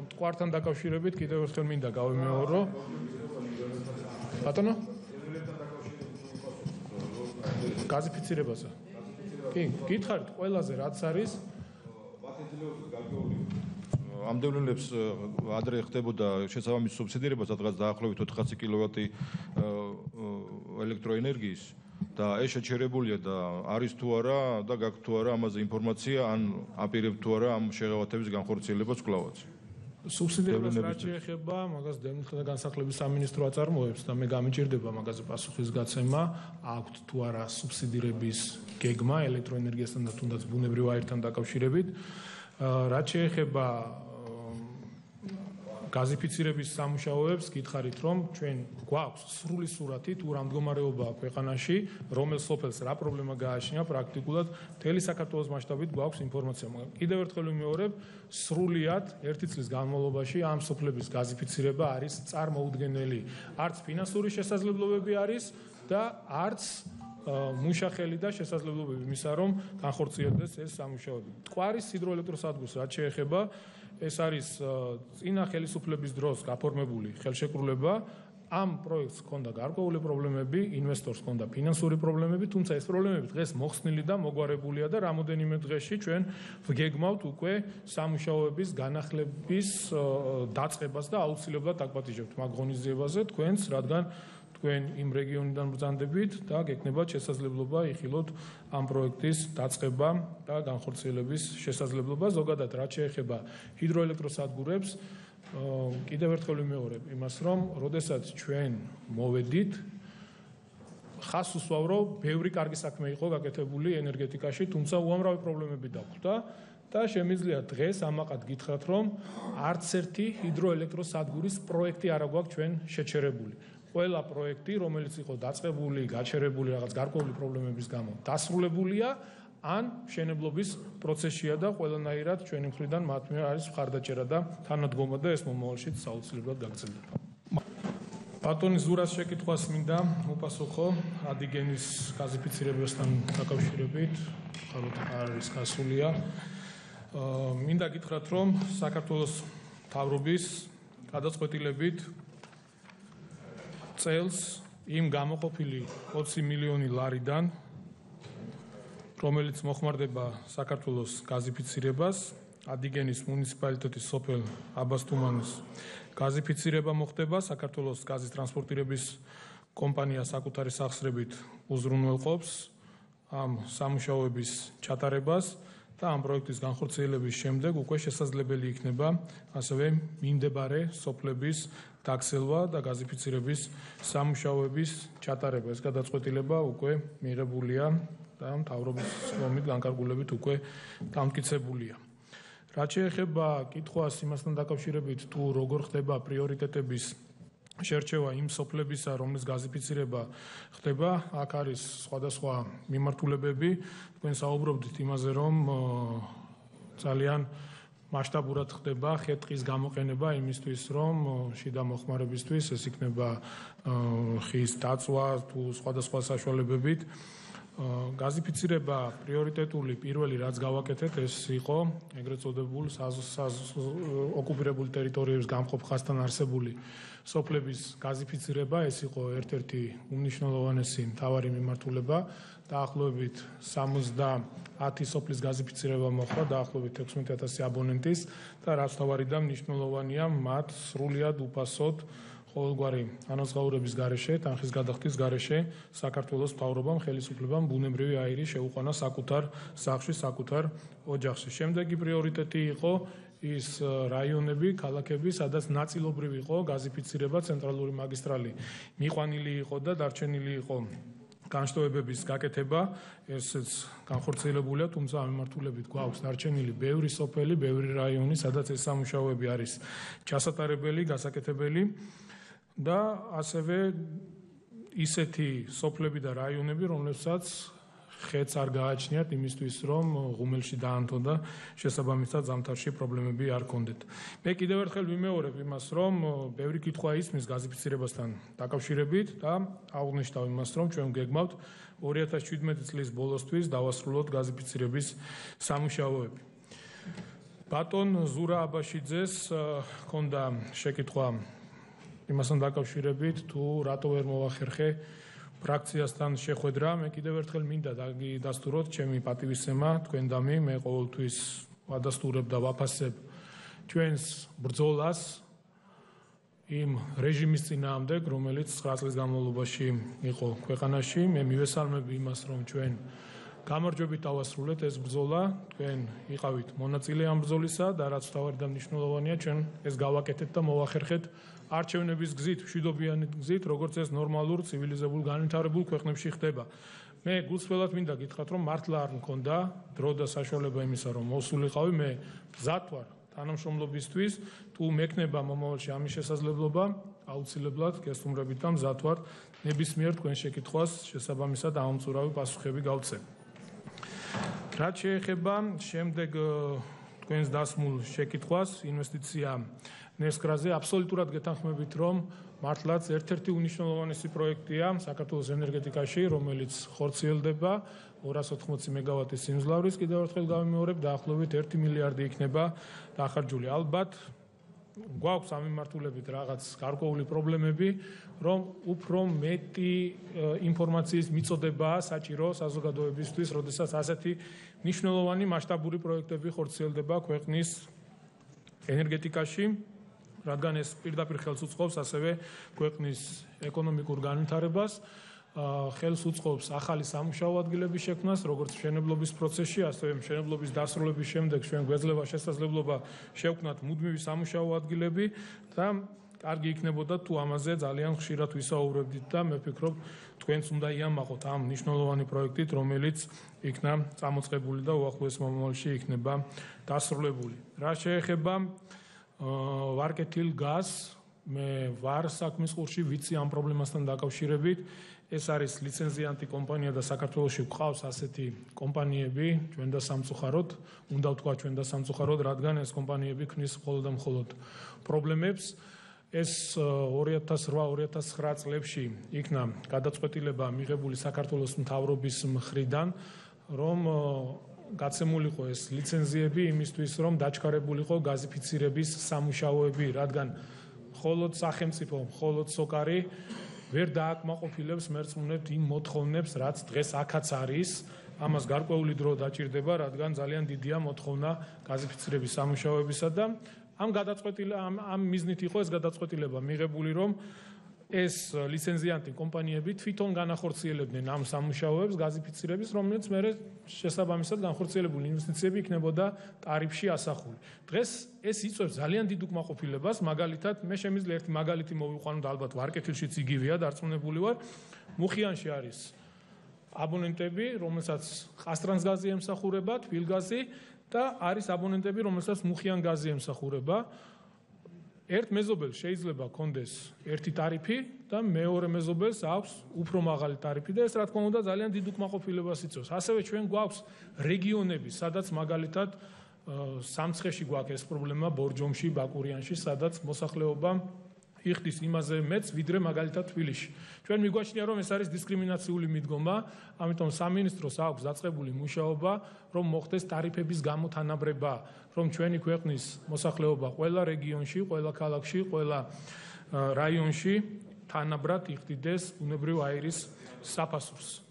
მტკვართან დაკავშირებით კიდევ ერთხელ მინდა გავიმეორო. ბატონო გაზიფიცირებაზე. კი, გითხარით, ყველაზე რაც არის ამდევნელებს ადრე ხდებოდა შესაბამის სუბსიდირება, სადღაც დაახლოებით 400 კილოვატი ელექტროენერგიის და ეს შეჩერებულია და არის თუ არა და გაქვთ თუ არა ამაზე ინფორმაცია, ან აპირებთ თუ არა ამ შეღავათების განხორციელებას კვლავაც. სუბსიდირებას რაც შეეხება, მაგას დევნილთა და განსახლების სამინისტრო აწარმოებს და მე გამიჭირდება მაგაზე პასუხის გაცემა, აქვთ თუ არა სუბსიდირების გეგმა ელექტროენერგიასთან და თუნდაც ბუნებრივ აირთან დაკავშირებით. რაც შეეხება გაზიფიცირების სამუშაოებს, გითხარით, რომ ჩვენ გვაქვს სრული სურათი თუ რა მდგომარეობაა ქვეყანაში, რომელ სოფელს რა პრობლემა გააჩნია პრაქტიკულად, მთელი საქართველოს მასშტაბით გვაქვს ინფორმაცია. კიდევ ერთხელ ვიმეორებ, სრულიად ერთი წლის განმავლობაში ამ სოფლების გაზიფიცირება არის წარმოუდგენელი. არც ფინანსური შესაძლებლობები არის და არც მუშახელი და შესაძლებლობები იმისა, რომ განხორციელდეს ეს სამუშაოები. მტკვარის ჰიდროელექტროსადგურს რაც შეეხება, ეს არის წინა ხელისუფლების დროს გაფორმებული ხელშეკრულება. ამ პროექტს ჰქონდა გარკვეული პრობლემები, ინვესტორს ჰქონდა ფინანსური პრობლემები, თუმცა ეს პრობლემები დღეს მოხსნილი და მოგვარებულია და რამოდენიმე დღეში ჩვენ ვგეგმავთ უკვე სამუშაოების განახლების დაწყებას და აუცილებლად აკპატიჟებთ მაგ ღონისძიებაზე თქვენს, რადგან თქვენ იმ რეგიონიდან ბრძანდებით და გეკნებათ შესაძლებლობა იხილოთ ამ პროექტის დაწყება და განხორციელების შესაძლებლობა. ზოგადად რაც შეეხება ჰიდროელექტროსადგურებს, კიდევ ერთხელ ვიმეორებ იმას, რომ როდესაც ჩვენ მოვედით, ხას უსვავ, რომ ბევრი კარგი საქმე იყო გაკეთებული ენერგეტიკაში, თუმცა უამრავი პრობლემები დაგვხვდა და შემიძლია დღეს ამაყად გითხრათ, რომ არც ერთი ჰიდროელექტროსადგურის პროექტი არ აქვს ჩვენ შეჩერებული. ყველა პროექტი, რომელიც იყო დაწყებული, გაჩერებული რაღაც გარკვეული პრობლემების გამო, დასრულებულია ან მშენებლობის პროცესშია და ყველანაირად ჩვენი მხრიდან მათ მიერ არის მხარდაჭერა და თანადგომა და ეს მომავალშიც საუცილებლად გაგრძელდება. ბატონის ზურას შეკითხვას მინდა მოპასუხო ადიგენის გაზიფიცირებასთან დაკავშირებით, ხაროთ არის გასულია. მინდა გითხრათ, რომ საქართველოს მთავრობის გადაწყვეტილებით წელს იმ გამოყოფილი 20 მილიონი ლარიდან, რომელიც მოხმარდება საქართველოს გაზიფიცირებას, ადიგენის მუნიციპალიტეტის სოფელ აბასთუმანის გაზიფიცირება მოხდება, საქართველოს გაზის ტრანსპორტირების კომპანია საკუთარი სახსრებით უზრუნველყოფს ამ სამუშაოების ჩატარებას და ამ პროექტის განხორციელების შემდეგ უკვე შესაძლებელი იქნება ასევე მიმდებარე სოფლების დაქსელვა და გაზიფიცირების სამუშაოების ჩატარება. ეს გადაწყვეტილება უკვე მიღებულია და მთავრობის შრომით განკარგულებით უკვე დამტკიცებულია. რაც შეეხება კითხვას იმასთან დაკავშირებით, თუ როგორ ხდება პრიორიტეტების შერჩევა იმ სოფლებისა, რომლის გაზიფიცირება ხდება, აქ არის სხვადასხვა მიმართულებები. თქვენ საუბრობდით იმაზე, რომ ძალიან მასშტაბურად ხდება ხე-ტყის გამოყენება იმისთვის, რომ შიდა მოხმარებისთვის ეს იქნება ხის დაწვა თუ სხვადასხვა საშუალებებით. გაზიფიცირება პრიორიტეტული პირველი რაც გავაკეთეთ, ეს იყო ეგრეთ წოდებული ოკუპირებული ტერიტორიების გამყოფ ხაზთან არსებული სოფლების გაზიფიცირება, ეს იყო ერთ-ერთი უმნიშვნელოვანესი მთავარი მიმართულება. დაახლოებით 70 სოფლის გაზიფიცირება მოხდა, დაახლოებით 16,000 აბონენტის და რაც თავარი და მნიშვნელოვანია, მათ სრულად უფასოდ ყოველგვარი ანაზღაურების გარეშე, თანხის გადახდის გარეშე საქართველოს მთავრობამ, ხელისუფლებამ ბუნებრივი აირი შეუყვანა საკუთარ სახლში, საკუთარ ოჯახში. შემდეგი პრიორიტეტი იყო ის რაიონები, ქალაქები, სადაც ნაწილობრივ იყო გაზიფიცირება, ცენტრალური მაგისტრალი მიყვანილი იყო და დარჩენილი იყო განშტოებების გაკეთება, ესეც განხორციელებულია, თუმცა ამ მიმართულებით გვაქვს დარჩენილი ბევრი სოფელი, ბევრი რაიონი, სადაც ეს სამუშაოები არის ჩასატარებელი, გასაკეთებელი და ასევე ისეთი სოფლები და რაიონები, რომლებსაც ხეც არ გააჩნიათ იმისთვის, რომ ღუმელში დაანთონ და შესაბამისად ზამთარში პრობლემები არ ქონდეთ. მე კიდევ ერთხელ ვიმეორებ იმას, რომ ბევრი კითხვა ისმის გაზიფიცირებასთან დაკავშირებით და აღვნიშნავ იმას, რომ ჩვენ გეგმავთ 2017 წლის ბოლოსთვის დავასრულოთ გაზიფიცირების სამუშაოები. ბატონ ზურა აბაშიძეს ჰქონდა შეკითხვა იმასთან დაკავშირებით, თუ რატო ვერ მოახერხე ფრაქციასთან შეხვედრა. მე კიდევ ერთხელ მინდა დაგიდასტუროთ ჩემი პატივისცემა თქვენდამი. მე ყოველთვის ვადასტურებ და ვაფასებ ჩვენს ბრძოლას იმ რეჟიმის წინააღმდეგ, რომელიც 9 წლის განმავლობაში იყო ქვეყანაში. მე მივესალმები იმას, რომ ჩვენ გამარჯვებით დავასრულეთ ეს ბრძოლა. თქვენ იყავით მონაწილე ამ ბრძოლისა და რაც თავარი და მნიშვნელოვანია, ჩვენ ეს გავაკეთეთ და მოვახერხეთ არჩევნების გზით, მშვიდობიანი გზით, როგორც ეს ნორმალურ, ცივილიზებულ, განვითარებულ ქვეყნებში ხდება. მე გულწრფელად მინდა გითხრათ, რომ მართლა არ მქონდა დრო და საშუალება იმისა, რომ მოსულიყავი. მე მზად ვარ თანამშრომლობისთვის, თუ მექნება მომავალში ამის შესაძლებლობა, აუცილებლად გესტუმრებით და მზად ვარ ნებისმიერ თქვენ შეკითხვას შესაბამისად ამომწურავი პასუხები გავცემ. რაც შეეხება შემდეგ თქვენს დასმულ შეკითხვას, ინვესტიცია ნესკრაზე, აბსოლუტურად გეთანხმებით, რომ მართლაც ერთ-ერთი უნიშნულოვანესი პროექტია საქართველოს ენერგეტიკაში, რომელიც ხორციელდება 280 მეგავატის სიმძლავრის, კიდევ ერთხელ გავიმეორებ, დაახლოებით 1 მილიარდი იქნება დახარჯული. ალბათ გვაქვს ამ მიმართულებით რაღაც გარკვეული პრობლემები, რომ უფრო მეტი ინფორმაციის მიწოდებაა საჭირო საზოგადოებისთვის, როდესაც ასეთი მნიშვნელოვანი მასშტაბური პროექტები ხორციელდება ქვეყნის ენერგეტიკაში, რადგან ეს პირდაპირ ხელს უწყობს ასევე ქვეყნის ეკონომიკურ განვითარებას, ხელს უწყობს ახალი სამუშაო ადგილების შექმნას, როგორც მშენებლობის პროცესში, ასევე მშენებლობის დასრულების შემდეგ ჩვენ გვეძლება შესაძლებლობა შევქმნათ მუდმივი სამუშაო ადგილები და კარგი იქნებოდა თუ ამაზე ძალიან ხშირად ვისაუბრებდით და მე ვფიქრობ, თქვენც უნდა იამაყოთ ამ მნიშვნელოვანი პროექტით, რომელიც იქნა წამოწყებული და უახლოეს მომავალში იქნება დასრულებული. რა შეეხება ვარკეთილ გაზს, მე ვარ საქმის ყურში, ვიცი ამ პრობლემასთან დაკავშირებით. ეს არის ლიცენზიანტი კომპანია და საქართველოში გვყავს ასეთი კომპანიები, ჩვენ და სამწუხაროდ, უნდა ვთქვა ჩვენ და სამწუხაროდ, რადგან ეს კომპანიები ქმნის მხოლოდ და მხოლოდ პრობლემებს. ეს 2008-2009 წლებში იქნა გადაწყვეტილება მიღებული საქართველოს მთავრობის მხრიდან, რომ გაცემულიყო ეს ლიცენზიები იმისთვის, რომ დაჩქარებულიყო გაზიფიცირების სამუშაოები, რადგან მხოლოდ სახელმწიფო, მხოლოდ სოკარი ვერ დააკმაყოფილებს მერწმუნედ იმ მოთხოვნებს, რაც დღეს აქაც არის. ამას გარკვეული დრო დაჭირდება, რადგან ძალიან დიდია მოთხოვნა გაზიფიცირების სამუშაოებისა და ამ მიზნით იყო ეს გადაწყვეტილება მიღებული, რომ ეს ლიცენზიანტი კომპანიები თვითონ განახორციელებდნენ ამ სამუშაოებს გაზიფიცირების, რომელიც მერე შესაბამისად განხორციელებული ინვესტიციები იქნებოდა ტარიფში ასახული. დღეს ეს იწვევს ძალიან დიდ უკმაყოფილებას, მაგალითად, მე შემიძლია ერთი მაგალითი მოვიყვანო და ალბათ ვარკეთილშიც იგივეა, დარწმუნებული ვარ. მუხიანში არის აბონენტები, რომელსაც ყასტრანს გაზი ემსახურება, თბილგაზი და არის აბონენტები, რომელსაც მუხიან გაზი ემსახურება. ერთ მეზობელს შეიძლება კონდეს ერთი ტარიფი და მეორე მეზობელს აქვს უფრო მაღალი ტარიფი და ეს რა თქმა უნდა ძალიან დიდ უკმაყოფილებას იწვევს. ასევე ჩვენ გვაქვს რეგიონები, სადაც მაგალითად სამცხეში გვაქვს ეს პრობლემა, ბორჯომში, ბაკურიანში, სადაც მოსახლეობა იხდის იმაზე მეც, ვიდრე მაგალითად თბილისში. ჩვენ მიგვაჩნია, რომ ეს არის დისკრიმინაციული მიდგომა, ამიტომ სამინისტროს აქვს დაწყებული მუშაობა, რომ მოხდეს ტარიფების გამოთანაბრება, რომ ჩვენი ქვეყნის მოსახლეობა ყველა რეგიონში, ყველა ქალაქში, ყველა რაიონში თანაბრად იხდიდეს ბუნებრივ აირის საფასურს.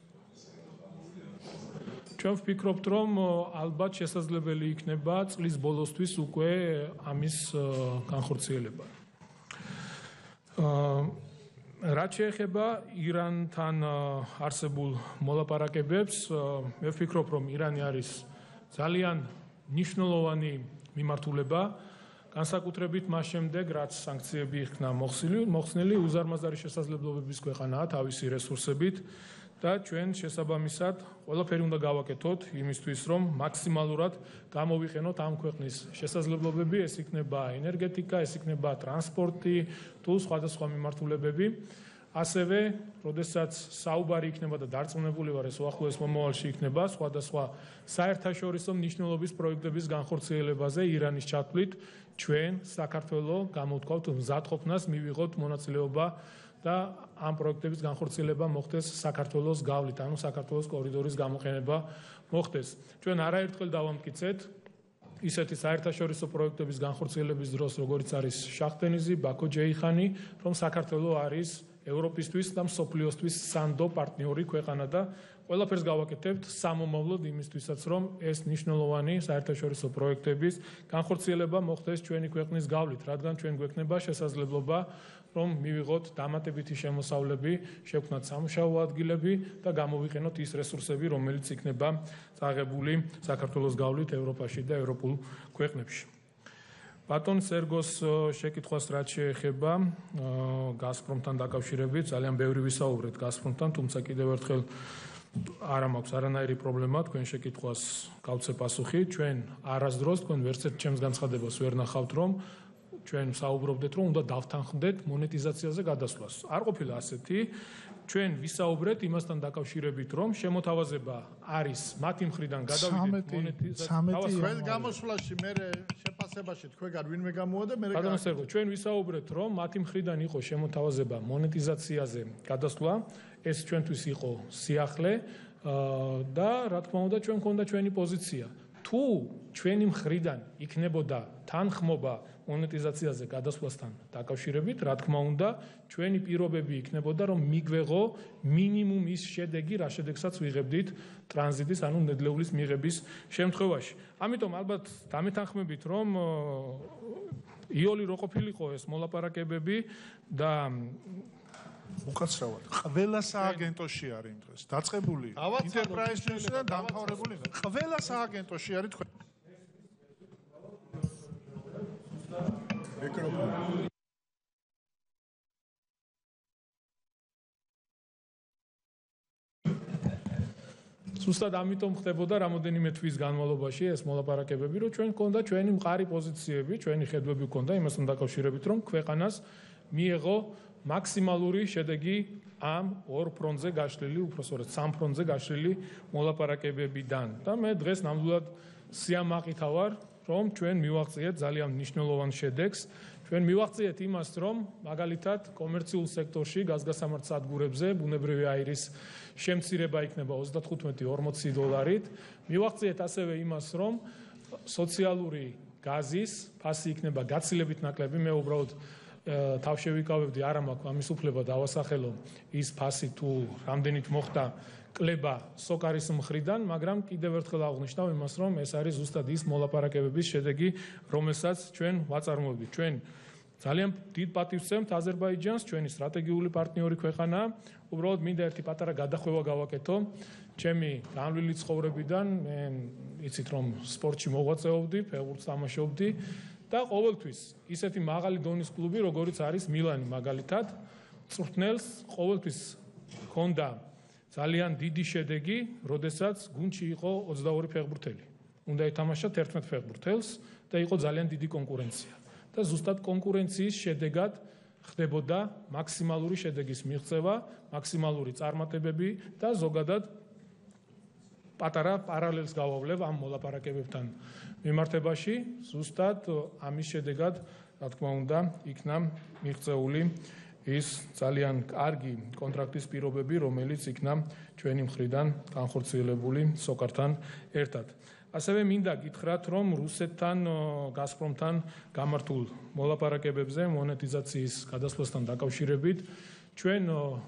ჩვენ ვფიქრობთ, რომ ალბათ შესაძლებელი იქნება წლის ბოლოსთვის უკვე ამის განხორციელება. რაც შეეხება ირანთან არსებულ მოლაპარაკებებს, მე ვფიქრობ, რომ ირანი არის ძალიან მნიშვნელოვანი მიმართულება, განსაკუთრებით მას შემდეგ, რაც სანქციები იქნა მოხსნილი, უზარმაზარი შესაძლებლობების ქვეყანაა თავისი რესურსებით და ჩვენ შესაბამისად ყველაფერი უნდა გავაკეთოთ იმისთვის, რომ მაქსიმალურად გამოვიყენოთ ამ ქვეყნის შესაძლებლობები, ეს იქნება ენერგეტიკა, ეს იქნება ტრანსპორტი, თუ სხვადასხვა მიმართულებები. ასევე, როდესაც საუბარი იქნება და დარწმუნებული ვარ, ეს უახლოეს მომავალში იქნება სხვადასხვა საერთაშორისო მნიშვნელობის პროექტების განხორციელებაზე ირანის ჩათვლით, ჩვენ საქართველოს გამოვთქვათ მზადყოფნას, მივიღოთ მონაწილეობა და ამ პროექტების განხორციელება მოხდეს საქართველოს გავლით, ანუ საქართველოს კორიდორის გამოყენება მოხდეს. ჩვენ არაერთხელ დავამტკიცეთ ისეთი საერთაშორისო პროექტების განხორციელების დროს, როგორიც არის შახტენიზი, ბაქო-ჯეიხანი, რომ საქართველოს არის ევროპისთვის და მსოფლიოსთვის სანდო პარტნიორი ქვეყანა და ყველაფერს გავაკეთებთ სამომავლოდ იმისთვისაც, რომ ეს მნიშვნელოვანი საერთაშორისო პროექტების განხორციელება მოხდეს ჩვენი ქვეყნის გავლით, რადგან ჩვენ გვექნება შესაძლებლობა, რომ მივიღოთ დამატებითი შემოსავლები, შევქმნათ სამუშაო ადგილები და გამოვიყენოთ ის რესურსები, რომელიც იქნება წაღებული საქართველოს გავლით ევროპაში და ევროპულ ქვეყნებში. ბატონ სერგოს შეკითხვას რაც შეეხება გაზპრომთან დაკავშირებით, ძალიან ბევრი ვისაუბრეთ გაზპრომთან, თუმცა კიდევ ერთხელ არ მაქვს არანაირი პრობლემა თქვენ შეკითხვას გავცე პასუხი. ჩვენ არასდროს თქვენ ვერცერთ ჩემს განცხადებას ვერ ნახავთ, რომ ჩვენ საუბრობდეთ, რომ უნდა დავთანხმდეთ მონეტიზაციაზე გადასვლას. არ ყოფილა ასეთი. ჩვენ ვისაუბრეთ იმასთან დაკავშირებით, რომ შემოთავაზება არის მათი მხრიდან გადავიდეთ მონეტიზაციაზე. თქვენ გამოსვლაში მე შეფასებაში თქვენგან ვინმე გამოვიდა მე ბატონო სერგო, ჩვენ ვისაუბრეთ, რომ მათი მხრიდან იყო შემოთავაზება მონეტიზაციაზე გადასვლა, ეს ჩვენთვის იყო სიახლე და რა თქმა უნდა ჩვენ გქონდა ჩვენი პოზიცია. თუ ჩვენი მხრიდან იქნებოდა თანხმობა მონეტიზაციაზე გადასვლასთან დაკავშირებით, რა თქმა უნდა, ჩვენი პირობები იქნებოდა, რომ მიგვეღო მინიმუმ ის შედეგი, რა შედეგსაც ვიღებდით ტრანზიტის, ანუ ნედლეულის მიღების შემთხვევაში. ამიტომ ალბათ დამეთანხმებით, რომ იოლი რო ყოფილიყო ეს მოლაპარაკებები და უკაცრავად ყველა სააგენტოში არის იმ დღეს დაწყებული ინტერპრაიზში და დამთავრებული ყველა სააგენტოში არის თქვენ მიკროფონი ზუსტად ამიტომ ხდებოდა რამოდენიმე თვის განმავლობაში ეს მოლაპარაკებები, რომ ჩვენ გქონდა ჩვენი მყარი პოზიციები, ჩვენი ხედვები გქონდა იმასთან დაკავშირებით, რომ ქვეყანას მიეღო მაქსიმალური შედეგი ამ ორ ფრონტზე გაშლილი, უბრალოდ სამ ფრონტზე გაშლილი მოლაპარაკებებიდან. და მე დღეს ნამდვილად სიამაყითა ვარ, რომ ჩვენ მივაღწიეთ ძალიან მნიშვნელოვან შედეგს. ჩვენ მივაღწიეთ იმას, რომ მაგალითად კომერციულ სექტორში გაზგასამართ სადგურებზე ბუნებრივი აირის შემცირება იქნება 35-40 დოლარით. მივაღწიეთ ასევე იმას, რომ სოციალური გაზის ფასი იქნება გაცილებით ნაკლები. მე უბრალოდ თავშევიკავებდი, არა მაქვს ამის უფლება დავასახელო ის ფასი თუ რამდენით მოხდა კლება სოკარის მხრიდან, მაგრამ კიდევ ერთხელ აღვნიშნავ იმას, რომ ეს არის ზუსტად ის მოლაპარაკებების შედეგი, რომელსაც ჩვენ ვაწარმოებთ. ჩვენ ძალიან დიდ პატივს ვცემთ აზერბაიჯანს, ჩვენი სტრატეგიული პარტნიორი ქვეყანაა. უბრალოდ მინდა ერთი პატარა გადახვევა გავაკეთო. ჩემი განვლილი ცხოვრებიდან მე იცით რომ სპორტში მოღვაწეობდი, ფეხბურთს თამაშობდი და ყოველთვის ისეთი მაღალი დონის კლუბი, როგორიც არის მილანი მაგალითად, წვრთნელს ყოველთვის ჰქონდა ძალიან დიდი შედეგი, როდესაც გუნდში იყო 22 ფეხბურთელი. უნდა ეთამაშა 11 ფეხბურთელს და იყო ძალიან დიდი კონკურენცია. და ზუსტად კონკურენციის შედეგად ხდებოდა მაქსიმალური შედეგის მიღწევა, მაქსიმალური წარმატებები და ზოგადად პატარა პარალელს გავავლევ ამ მოლაპარაკებებთან მიმართებაში, ზუსტად ამის შედეგად, რა თქმა უნდა, იქნა მიღწეული ის ძალიან კარგი კონტრაქტის პირობები, რომელიც იქნა ჩვენი მხრიდან განხორციელებული სოკართან ერთად. ასევე მინდა გითხრათ, რომ რუსეთთან, გაზპრომთან გამართულ მოლაპარაკებებზე მონეტიზაციის გადასვლასთან დაკავშირებით ჩვენ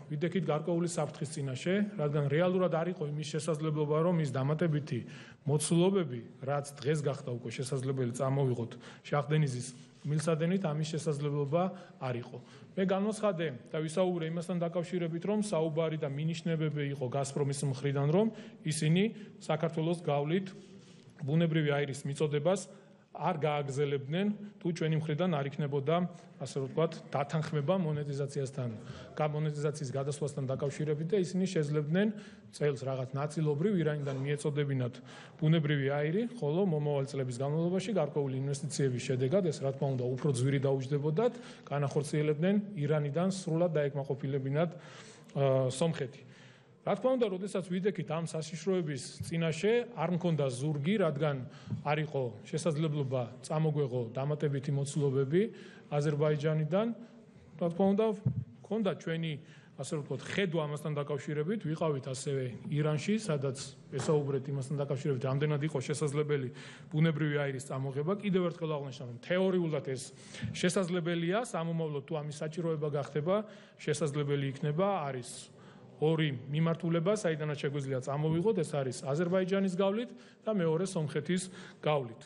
ვიდექით გარკვეული საფრთხის წინაშე, რადგან რეალურად არ იყო იმის შესაძლებლობა, რომ ის დამატებითი მოცულობები, რაც დღეს გახდა უკვე შესაძლებელი წამოვიღოთ შახდენიზის მილსადენით, ამის შესაძლებლობა არ იყო. მე განვაცხადე და ვისაუბრე იმასთან დაკავშირებით, რომ საუბარი და მინიშნებები იყო გაზპრომის მხრიდან, რომ ისინი საქართველოს გავლით ბუნებრივი აირის მიწოდებას არ გააგზელებდნენ, თუ ჩვენი მხრიდან არ იქნებოდა, ასე რომ ვთქვათ, დათანხმება მონეტიზაციასთან, მონეტიზაციის გადასვლასთან დაკავშირებით და ისინი შეძლებდნენ წელს რაღაც ნაწილობრივ ირანიდან მიეწოდებინათ ბუნებრივი აირი, ხოლო მომავალ წლების განმავლობაში გარკვეული ინვესტიციების შედეგად ეს რა თქმა უნდა უფრო ძვირი დაუჯდებოდათ, განახორციელებდნენ ირანიდან სრულად დაეკმაყოფილებინათ სომხეთი. რა თქმა უნდა, როდესაც ვიდექით ამ საშიშროების წინაშე არ მქონდა ზურგი, რადგან არ იყო შესაძლებლობა წამოგვეღო დამატებითი მოცულობები აზერბაიჯანიდან, რა თქმა უნდა, მქონდა ჩვენი, ასე რომ ვთქვათ, ხედვა ამასთან დაკავშირებით, ვიყავით ასევე ირანში, სადაც ესაუბრეთ იმასთან დაკავშირებით, რამდენად იყო შესაძლებელი ბუნებრივი აირის წამოღება. კიდევ ერთხელ აღნიშნავ, რომ თეორიულად ეს შესაძლებელია, სამომავლოდ თუ ამის საჭიროება გახდება, შესაძლებელი იქნება, არის ორი მიმართულება, საიდანაც შეგვიძლია წამოვიღოთ, ეს არის აზერბაიჯანის გავლით და მეორე სომხეთის გავლით.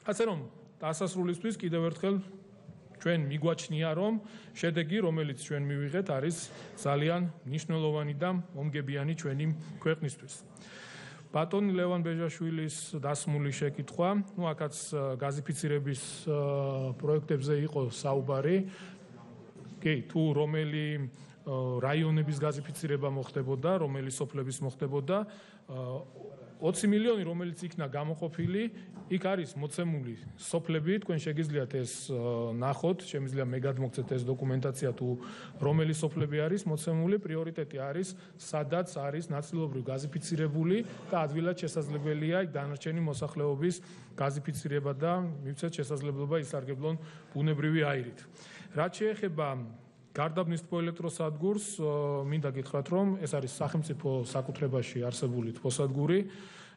ასე რომ, დასასრულისთვის კიდევ ერთხელ ჩვენ მიგვაჩნია, რომ შედეგი, რომელიც ჩვენ მივიღეთ, არის ძალიან მნიშვნელოვანი და მომგებიანი ჩვენი ქვეყნისთვის. ბატონ ლევან ბეჟაშვილის დასმული შეკითხვა, აქაც გაზიფიცირების პროექტებზე იყო საუბარი. კი, თუ რომელი რაიონების გაზიფიცირება მოხდებოდა, რომელი სოფლების მოხდებოდა, 20 მილიონი, რომელიც იქნა გამოყოფილი, იქ არის მოცემული სოფლები, თქვენ შეგიძლიათ ეს ნახოთ, შემიძლია მე გადმოგცეთ ეს დოკუმენტაცია, თუ რომელი სოფლები არის მოცემული, პრიორიტეტი არის, სადაც არის ნაწილობრივ გაზიფიცირებული და ადვილად შესაძლებელია დანარჩენი მოსახლეობის გაზიფიცირება და მივცეთ შესაძლებლობა ისარგებლონ ბუნებრივი აირით. რაც შეეხება გარდაბნის თბოელექტროსადგურს, მინდა გითხრათ, რომ ეს არის სახელმწიფო საკუთრებაში არსებული თბოსადგური,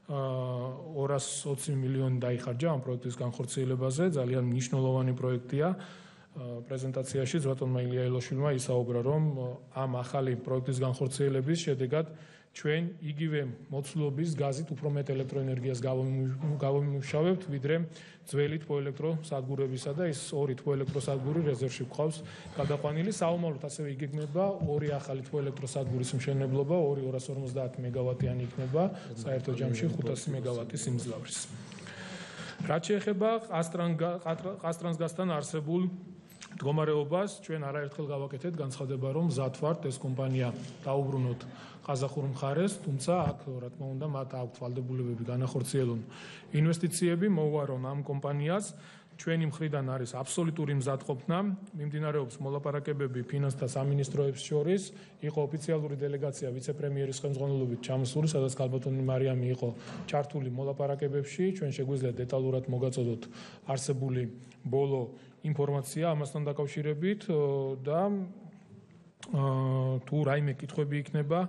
220 მილიონი დაიხარჯა ამ პროექტის განხორციელებაზე, ძალიან მნიშვნელოვანი პროექტია. პრეზენტაციაში ბატონმა ილია ელოშვილმა ისაუბრა, რომ ამ ახალი პროექტის განხორციელების შედეგად ჩვენ იგივე მოცულობის გაზით უფრო მეტ ელექტროენერგიას გავიმუშავებთ, ვიდრე ძველი თბოელექტროსადგურებისა და ეს ორი თბოელექტროსადგური რეზერვში გვყავს გადაყვანილი. საომალოდ ასევე იგეგმება ორი ახალი თბოელექტროსადგურის მშენებლობა, 250 მეგავატიანი იქნება, საერთო ჯამში 500 მეგავატის სიმძლავრის. რაც შეეხება ყაზტრანსგაზთან არსებულ მდგომარეობას, ჩვენ არაერთხელ გავაკეთეთ განცხადება, რომ მზად ვართ ეს კომპანია დაუბრუნოთ ყაზახურ მხარეს, თუმცა აქ რა თქმა უნდა მათ აქვთ ვალდებულებები განახორციელონ ინვესტიციები, მოუვარონ ამ კომპანიას. ჩვენი მხრიდან არის აბსოლუტური მზადყოფნა, მიმდინარეობს მოლაპარაკებები ფინანსთა სამინისტროებს შორის, იყო ოფიციალური დელეგაცია ვიცე-პრემიერის ხელმძღვანელობით ჩამოსული, სადაც ქალბატონი მარიამი იყო ჩართული მოლაპარაკებებში, ჩვენ შეგვიძლია დეტალურად მოგაწოდოთ არსებული ბოლო ინფორმაცია ამასთან დაკავშირებით და თუ რაიმე კითხვები იქნება,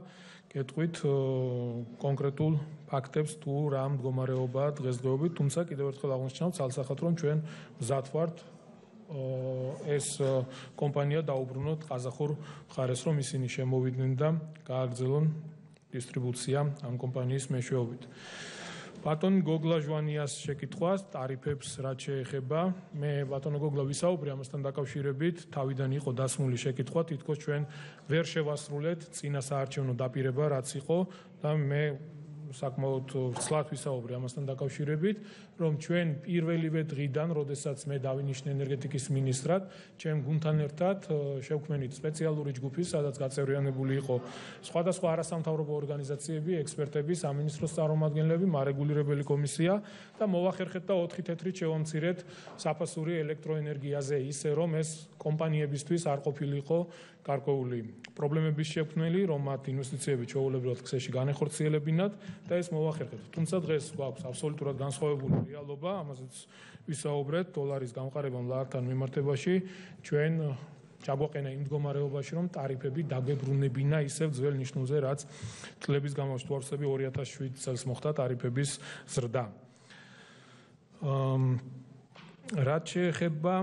კეთყვით კონკრეტულ ფაქტებს თუ რა მდგომარეობაა დღესდღეობით, თუმცა კიდევ ერთხელ აღნიშნავ ცალსახად, რომ ჩვენ მზად ვართ ეს კომპანია დაუბრუნოთ ყაზახურ მხარეს, რომ ისინი შემოვიდნენ და გააგრძელონ დისტრიბუცია ამ კომპანიის მეშვეობით. ბატონ გოგლა ჟვანიას შეკითხვას ტარიფებს რაც შეეხება, მე ბატონო გოგლა ვისაუბრე ამასთან დაკავშირებით, თავიდან იყო დასმული შეკითხვა, თითქოს ჩვენ ვერ შევასრულეთ წინა საარჩევნო დაპირება, რაც იყო და მე საკმაოდ ცლად ვისაუბრე ამასთან დაკავშირებით, რომ ჩვენ პირველივე დღიდან, როდესაც მე დავინიშნე ენერგეტიკის მინისტრად, ჩვენ გუნდთან ერთად შევქმნით სპეციალური ჯგუფი, სადაც გაწევრიანებული იყო სხვადასხვა არასამთავრობო ორგანიზაციები, ექსპერტები, სამინისტროს წარმომადგენლები, მარეგულირებელი კომისია და მოვახერხეთ და 4 თეთრით შევამცირეთ საფასური ელექტროენერგიაზე, ისე რომ ეს კომპანიებისთვის არ ყოფილიყო გარკვეული პრობლემების შექმნელი, რომ მათ ინვესტიციები ჩვეულებრივად ქსეში განეხორციელებინათ და ეს მოვახერხეთ. თუმცა დღეს გვაქვს აბსოლუტურად განსხვავებული რეალობა, ამაზეც ვისაუბრეთ, დოლარის გამყარებამ ლართან მიმართებაში ჩვენ ჩაგვაყენა იმ მდგომარეობაში, რომ ტარიფები დაგვებრუნებინა ისევ ძველ ნიშნულზე, რაც წლების განმავლობაში თუ არ ვცდები 2007 წელს მოხდა ტარიფების ზრდა. რაც შეეხება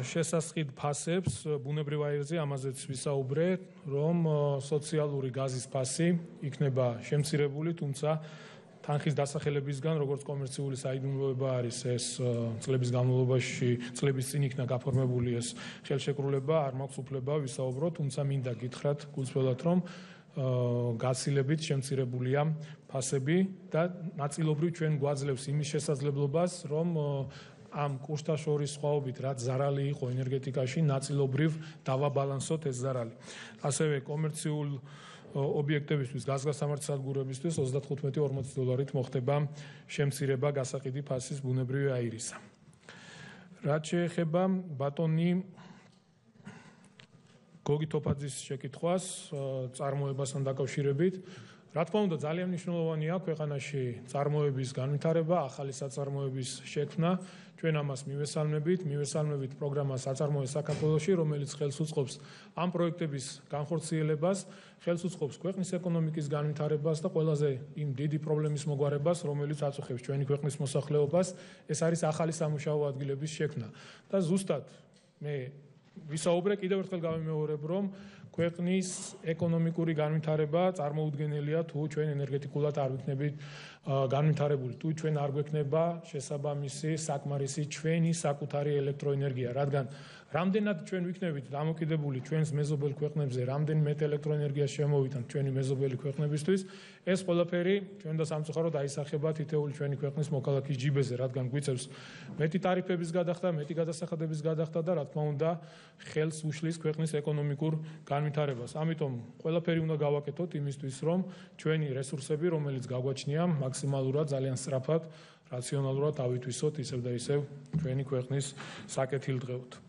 შესასყიდ ფასებს ბუნებრივ აირზე, ამაზეც ვისაუბრე, რომ სოციალური გაზის ფასი იქნება შემცირებული, თუმცა თანხის დასახელებისგან, როგორც კომერციული საიდუმლოება არის ეს წლების განმავლობაში, წლების წინ იქნა გაფორმებული ეს ხელშეკრულება, არ მაქვს უფლება ვისაუბრო, თუმცა მინდა გითხრათ გულწრფელად, რომ გაცილებით შემცირებულია ფასები და ნაწილობრივ ჩვენ გვაძლევს იმის შესაძლებლობას, რომ ამ კურსთა შორის სხვაობით, რაც ზარალი იყო ენერგეტიკაში, ნაწილობრივ დავაბალანსოთ ეს ზარალი. ასევე კომერციულ ობიექტებისთვის, გაზგასამართი სადგურებისთვის 35-40 დოლარით მოხდება შემცირება გასაყიდი ფასის ბუნებრივი აირისა. რაც შეეხება ბატონი გოგი თოფაძის შეკითხვას წარმოებასთან დაკავშირებით, რა თქმა უნდა, ძალიან მნიშვნელოვანია ქვეყანაში წარმოების განვითარება, ახალი საწარმოების შექმნა. ჩვენ ამას მივესალმებით პროგრამა საწარმოო საქართველოში, რომელიც ხელს უწყობს ამ პროექტების განხორციელებას, ხელს უწყობს ქვეყნის ეკონომიკის განვითარებას და ყველაზე იმ დიდი პრობლემის მოგვარებას, რომელიც აწუხებს ჩვენი ქვეყნის მოსახლეობას, ეს არის ახალი სამუშაო ადგილების შექმნა. და ზუსტად მე ვისაუბრე, კიდევ ერთხელ გავიმეორებ, რომ ქვეყნის ეკონომიკური განვითარება წარმოუდგენელია თუ ჩვენ ენერგეტიკულად არ ვიქნებით განვითარებული, თუ ჩვენ არ გვექნება შესაბამისი საკმარისი ჩვენი საკუთარი ელექტროენერგია, რადგან რამდენად ჩვენ ვიქნებით დამოკიდებული ჩვენს მეზობელ ქვეყნებზე, რამდენ მეტ ელექტროენერგიას შემოვიტანთ ჩვენი მეზობელი ქვეყნებისთვის, ეს ყველაფერი ჩვენ და სამწუხაროდ აისახება თითოეული ჩვენი ქვეყნის მოქალაქის ჯიბეზე, რადგან გვიწევს მეტი ტარიფების გადახდა, მეტი გადასახადების გადახდა და რა თქმა უნდა ხელს უშლის ქვეყნის ეკონომიკურ განვითარებას. ამიტომ ყველაფერი უნდა გავაკეთოთ იმისთვის, რომ ჩვენი რესურსები, რომელიც გაგვაჩნია, მაქსიმალურად ძალიან სწრაფად, რაციონალურად ავითვისოთ ისევ და ისევ ჩვენი ქვეყნის საკეთილდღეოდ.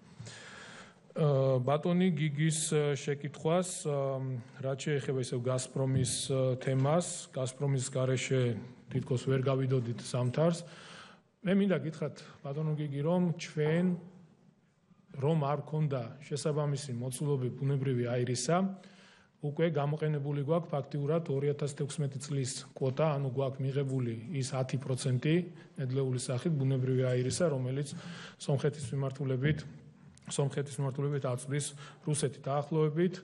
ბატონი გიგის შეკითხვას, რაც შეეხება ისევ გაზპრომის თემას, გაზპრომის გარეშე თითქოს ვერ გავიდოდით ზამთარს. მე მინდა გითხრათ, ბატონო გიგი, რომ ჩვენ რომ არ ქონდა შესაბამისი მოცულობები ბუნებრივი აირისა, უკვე გამოყენებული გვაქვს ფაქტიურად 2016 წლის კვოტა, ანუ გვაქვს მიღებული ის 10% ნედლეული სახით ბუნებრივი აირისა, რომელიც სომხეთის მიმართულებით აწვდის რუსეთი. დაახლოებით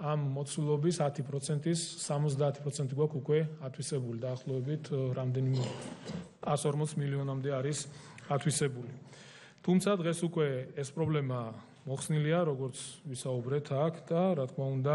ამ მოცულობის 10%-ის 70% გვაქვს უკვე ათვისებული, დაახლოებით რამდენიმე 140 მილიონამდე არის ათვისებული. თუმცა დღეს უკვე ეს პრობლემა მოხსნილია, როგორც ვისაუბრეთ აქ და რა თქმა უნდა,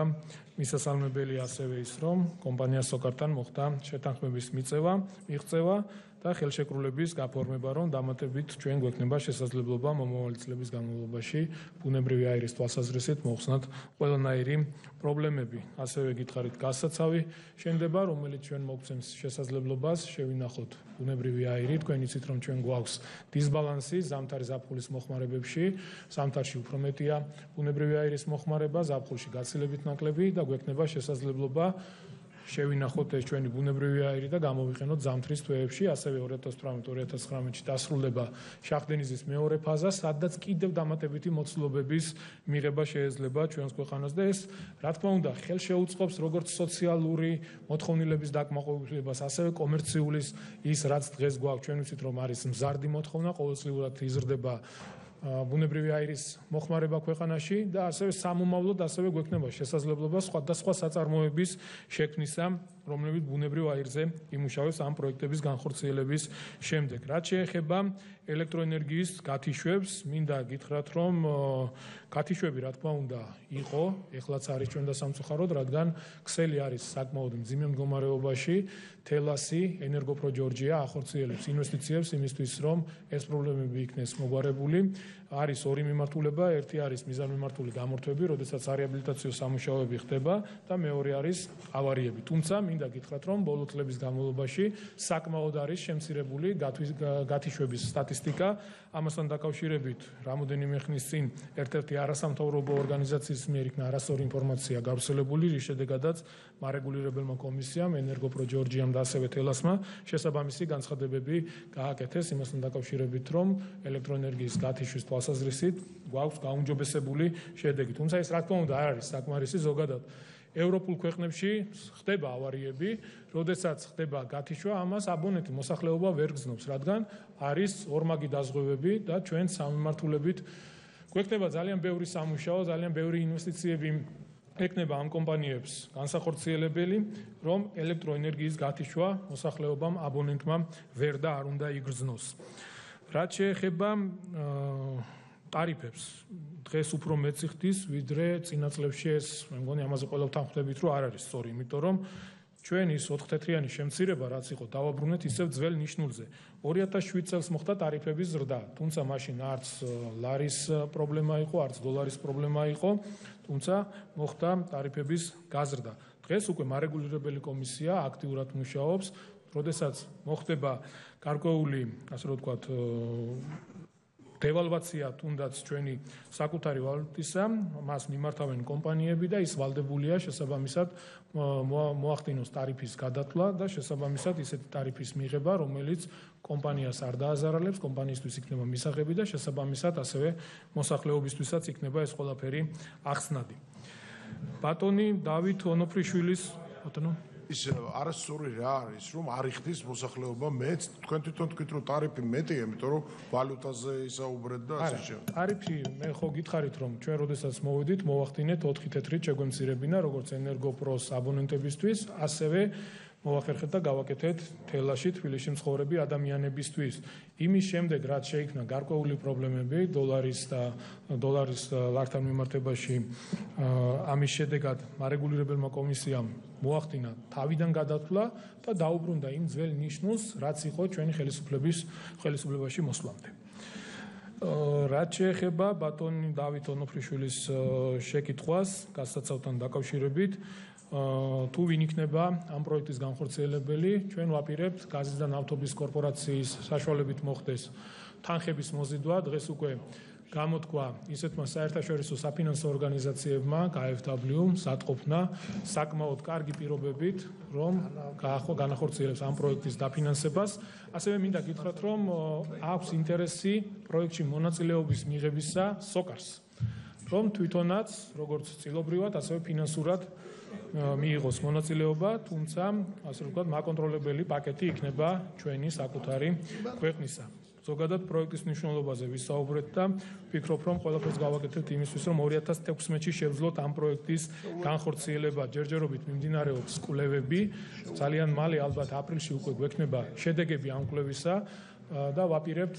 მისასალმებელი ასევე ის, რომ კომპანია სოკართან მოხდა შეთანხმების მიღწევა და ხელშეკრულების გაფორმება, რომ დამატებით ჩვენ გვექნება შესაძლებლობა მომავალი წლების განმავლობაში ბუნებრივი აირის თვალსაზრისით მოხსნათ ყველანაირი პრობლემები. ასევე გითხარით გაზსაცავი შენდება, რომელიც ჩვენ მოგცემს შესაძლებლობას შევინახოთ ბუნებრივი აირი. თქვენ იცით, რომ ჩვენ გვაქვს დისბალანსი ზამთარი ზაფხულის მოხმარებებში, ზამთარში უფრო მეტია ბუნებრივი აირის მოხმარება, ზაფხულში გაცილებით ნაკლები და გვექნება შესაძლებლობა შევინახოთ ეს ჩვენი ბუნებრივი აირი და გამოვიყენოთ ზამთრის თვეებში. ასევე 2018-2019-ში დასრულდება შახდენიზის მეორე ფაზა, სადაც კიდევ დამატებითი მოცულობების მიღება შეიძლება ჩვენს ქვეყანას და ეს რა თქმა უნდა ხელშეუწყობს როგორც სოციალური მოთხოვნილების დაკმაყოფილებას, ასევე კომერციულის ის რაც დღეს გვაქვს, ჩვენ ვიცით რომ არის მზარდი მოთხოვნა, ყოველწლიურად იზრდება ბუნებრივი აირის მოხმარება ქვეყანაში და ასევე სამომავლოდ ასევე გვექნება შესაძლებლობა სხვადასხვა საწარმოების შექმნისა, რომლებიც ბუნებრივ აირზე იმუშავებს ამ პროექტების განხორციელების შემდეგ. რაც შეეხება ელექტროენერგიის გათიშვებს, მინდა გითხრათ, რომ გათიშვები რა თქმა უნდა იყო, ეხლაც არის ჩვენ და სამწუხაროდ, რადგან ქსელი არის საკმაოდ მძიმე მდგომარეობაში, თელასი, ენერგოპრო ჯორჯია ახორციელებს ინვესტიციებს იმისთვის, რომ ეს პრობლემები იქნეს მოგვარებული. არის ორი მიმართულება, ერთი არის მიზანმიმართული გამორთვები, როდესაც რეაბილიტაციო სამუშაოები ხდება და მეორე არის ავარიები. თუმცა მინდა გითხრათ, რომ ბოლო წლების განმავლობაში საკმაოდ არის შემცირებული გათიშვების სტატისტიკა. ამასთან დაკავშირებით რამოდენიმე ხნის წინ ერთ-ერთი არასამთავრობო ორგანიზაციის მიერ იქნა არასწორი ინფორმაცია გავრცელებული, რის შედეგადაც მარეგულირებელმა კომისიამ, ენერგოპრო ჯორჯიამ და ასევე თელასმა შესაბამისი განცხადებები გააკეთეს იმასთან დაკავშირებით, რომ ელექტროენერგიის გათიშვის თვალსაზრისით გვაქვს გაუმჯობესებული შედეგი. თუმცა ეს რა თქმა უნდა არ არის საკმარისი, ზოგადად ევროპულ ქვეყნებში ხდება ავარიები, როდესაც ხდება გათიშვა, ამას აბონენტი მოსახლეობა ვერ გრძნობს, რადგან არის ორმაგი დაზღვევები და ჩვენ სამმართველობით გვექნება ძალიან ბევრი სამუშაო, ძალიან ბევრი ინვესტიციები ეკნება ამ კომპანიებს განსახორციელებელი, რომ ელექტროენერგიის გათიშვა მოსახლეობამ, აბონენტმა ვერ და არ უნდა იგრძნოს. რაც შეეხება ტარიფებს, დღეს უფრო მეცი ხდის, ვიდრე წინა წლებში ეს, მე მგონი ამაზე ყველაფერთან ხვდებით, რომ არ არის სწორი, იმიტომ რომ ჩვენ ის 4 თეთრიანი შემცირება, რაც იყო, დავაბრუნეთ ისევ ძველ ნიშნულზე. 2007 წელს მოხდა ტარიფების ზრდა, თუმცა მაშინ არც ლარის პრობლემა იყო, არც დოლარის პრობლემა იყო, თუმცა მოხდა ტარიფების გაზრდა. დღეს უკვე მარეგულირებელი კომისია აქტიურად მუშაობს, როდესაც მოხდება გარკვეული, ასე რომ ვთქვათ, დევალვაცია თუნდაც ჩვენი საკუთარი ვალუტისა, მას მიმართავენ კომპანიები და ის ვალდებულია შესაბამისად მოახდინოს ტარიფის გადათვლა და შესაბამისად ისეთი ტარიფის მიღება, რომელიც კომპანიას არ დააზარალებს, კომპანიისთვის იქნება მისაღები და შესაბამისად ასევე მოსახლეობისთვისაც იქნება ეს ყველაფერი ახსნადი. ბატონი დავით ონოფრიშვილის ბატონო ის არასწორი რა არის, რომ არ იხდის მოსახლეობა მეც, თქვენ თვითონ თქვით, რომ ტარიფი მეტია, იმიტომ რომ ვალუტაზე ისაუბრეთ და ასე შემდეგ. ტარიფი, მე ხო გითხარით, რომ ჩვენ როდესაც მოვედით, მოვახდინეთ 4 თეთრით შეგვემცირებინა, როგორც ენერგოპროს აბონენტებისთვის, ასევე მოვახერხეთ და გავაკეთეთ თელაში, თბილისში მცხოვრები ადამიანებისთვის. იმის შემდეგ, რაც შეიქმნა გარკვეული პრობლემები დოლარის ლართან მიმართებაში, ამის შედეგად მარეგულირებელმა კომისიამ მოახდინა თავიდან გადათვლა და დაუბრუნდა იმ ძველ ნიშნულს, რაც იყო ჩვენი ხელისუფლებაში მოსვლამდე. რაც შეეხება ბატონი დავით ონოფრიშვილის შეკითხვას გასაცავთან დაკავშირებით, თუ ვინ იქნება ამ პროექტის განხორციელებელი, ჩვენ ვაპირებთ გაზის და ნავთობის კორპორაციის საშუალებით მოხდეს თანხების მოზიდვა, დღეს უკვე გამოთქვა ისეთმა საერთაშორისო საფინანსო ორგანიზაციებმა, KfW, სატყოფნა, საკმაოდ კარგი პირობებით, რომ განახორციელებს ამ პროექტის დაფინანსებას. ასევე მინდა გითხრათ, რომ აქვს ინტერესი პროექტში მონაწილეობის მიღებისა SOCAR-ს, რომ თვითონაც, როგორც წილობრივად, ასევე ფინანსურად მიიღოს მონაწილეობა, თუმცა, ასე ვთქვათ, მაკონტროლებელი პაკეტი იქნება ჩვენი საკუთარი ქვეყნისა. ზოგადად პროექტის მნიშვნელობაზე ვისაუბრეთ და ვფიქრობ, რომ ყველაფერს გავაკეთებთ იმისთვის, რომ 2016-ში შევძლოთ ამ პროექტის განხორციელება. ჯერჯერობით მიმდინარეობს კვლევები, ძალიან მალე ალბათ აპრილში უკვე გვექნება შედეგები ამ კვლევისა და ვაპირებთ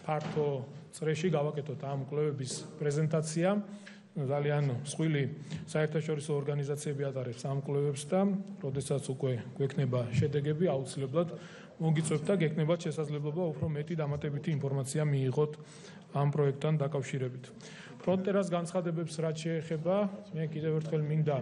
ფართო წრეში გავაკეთოთ ამ კვლევების პრეზენტაცია. ძალიან მსხვილი საერთაშორისო ორგანიზაციები ატარებს ამ კვლევებს და როდესაც უკვე გვექნება შედეგები, აუცილებლად მოგიწევთ და გექნებათ შესაძლებლობა უფრო მეტი დამატებითი ინფორმაცია მიიღოთ ამ პროექტთან დაკავშირებით. ფრონტერას განცხადებებს რაც შეეხება, მე კიდევ ერთხელ მინდა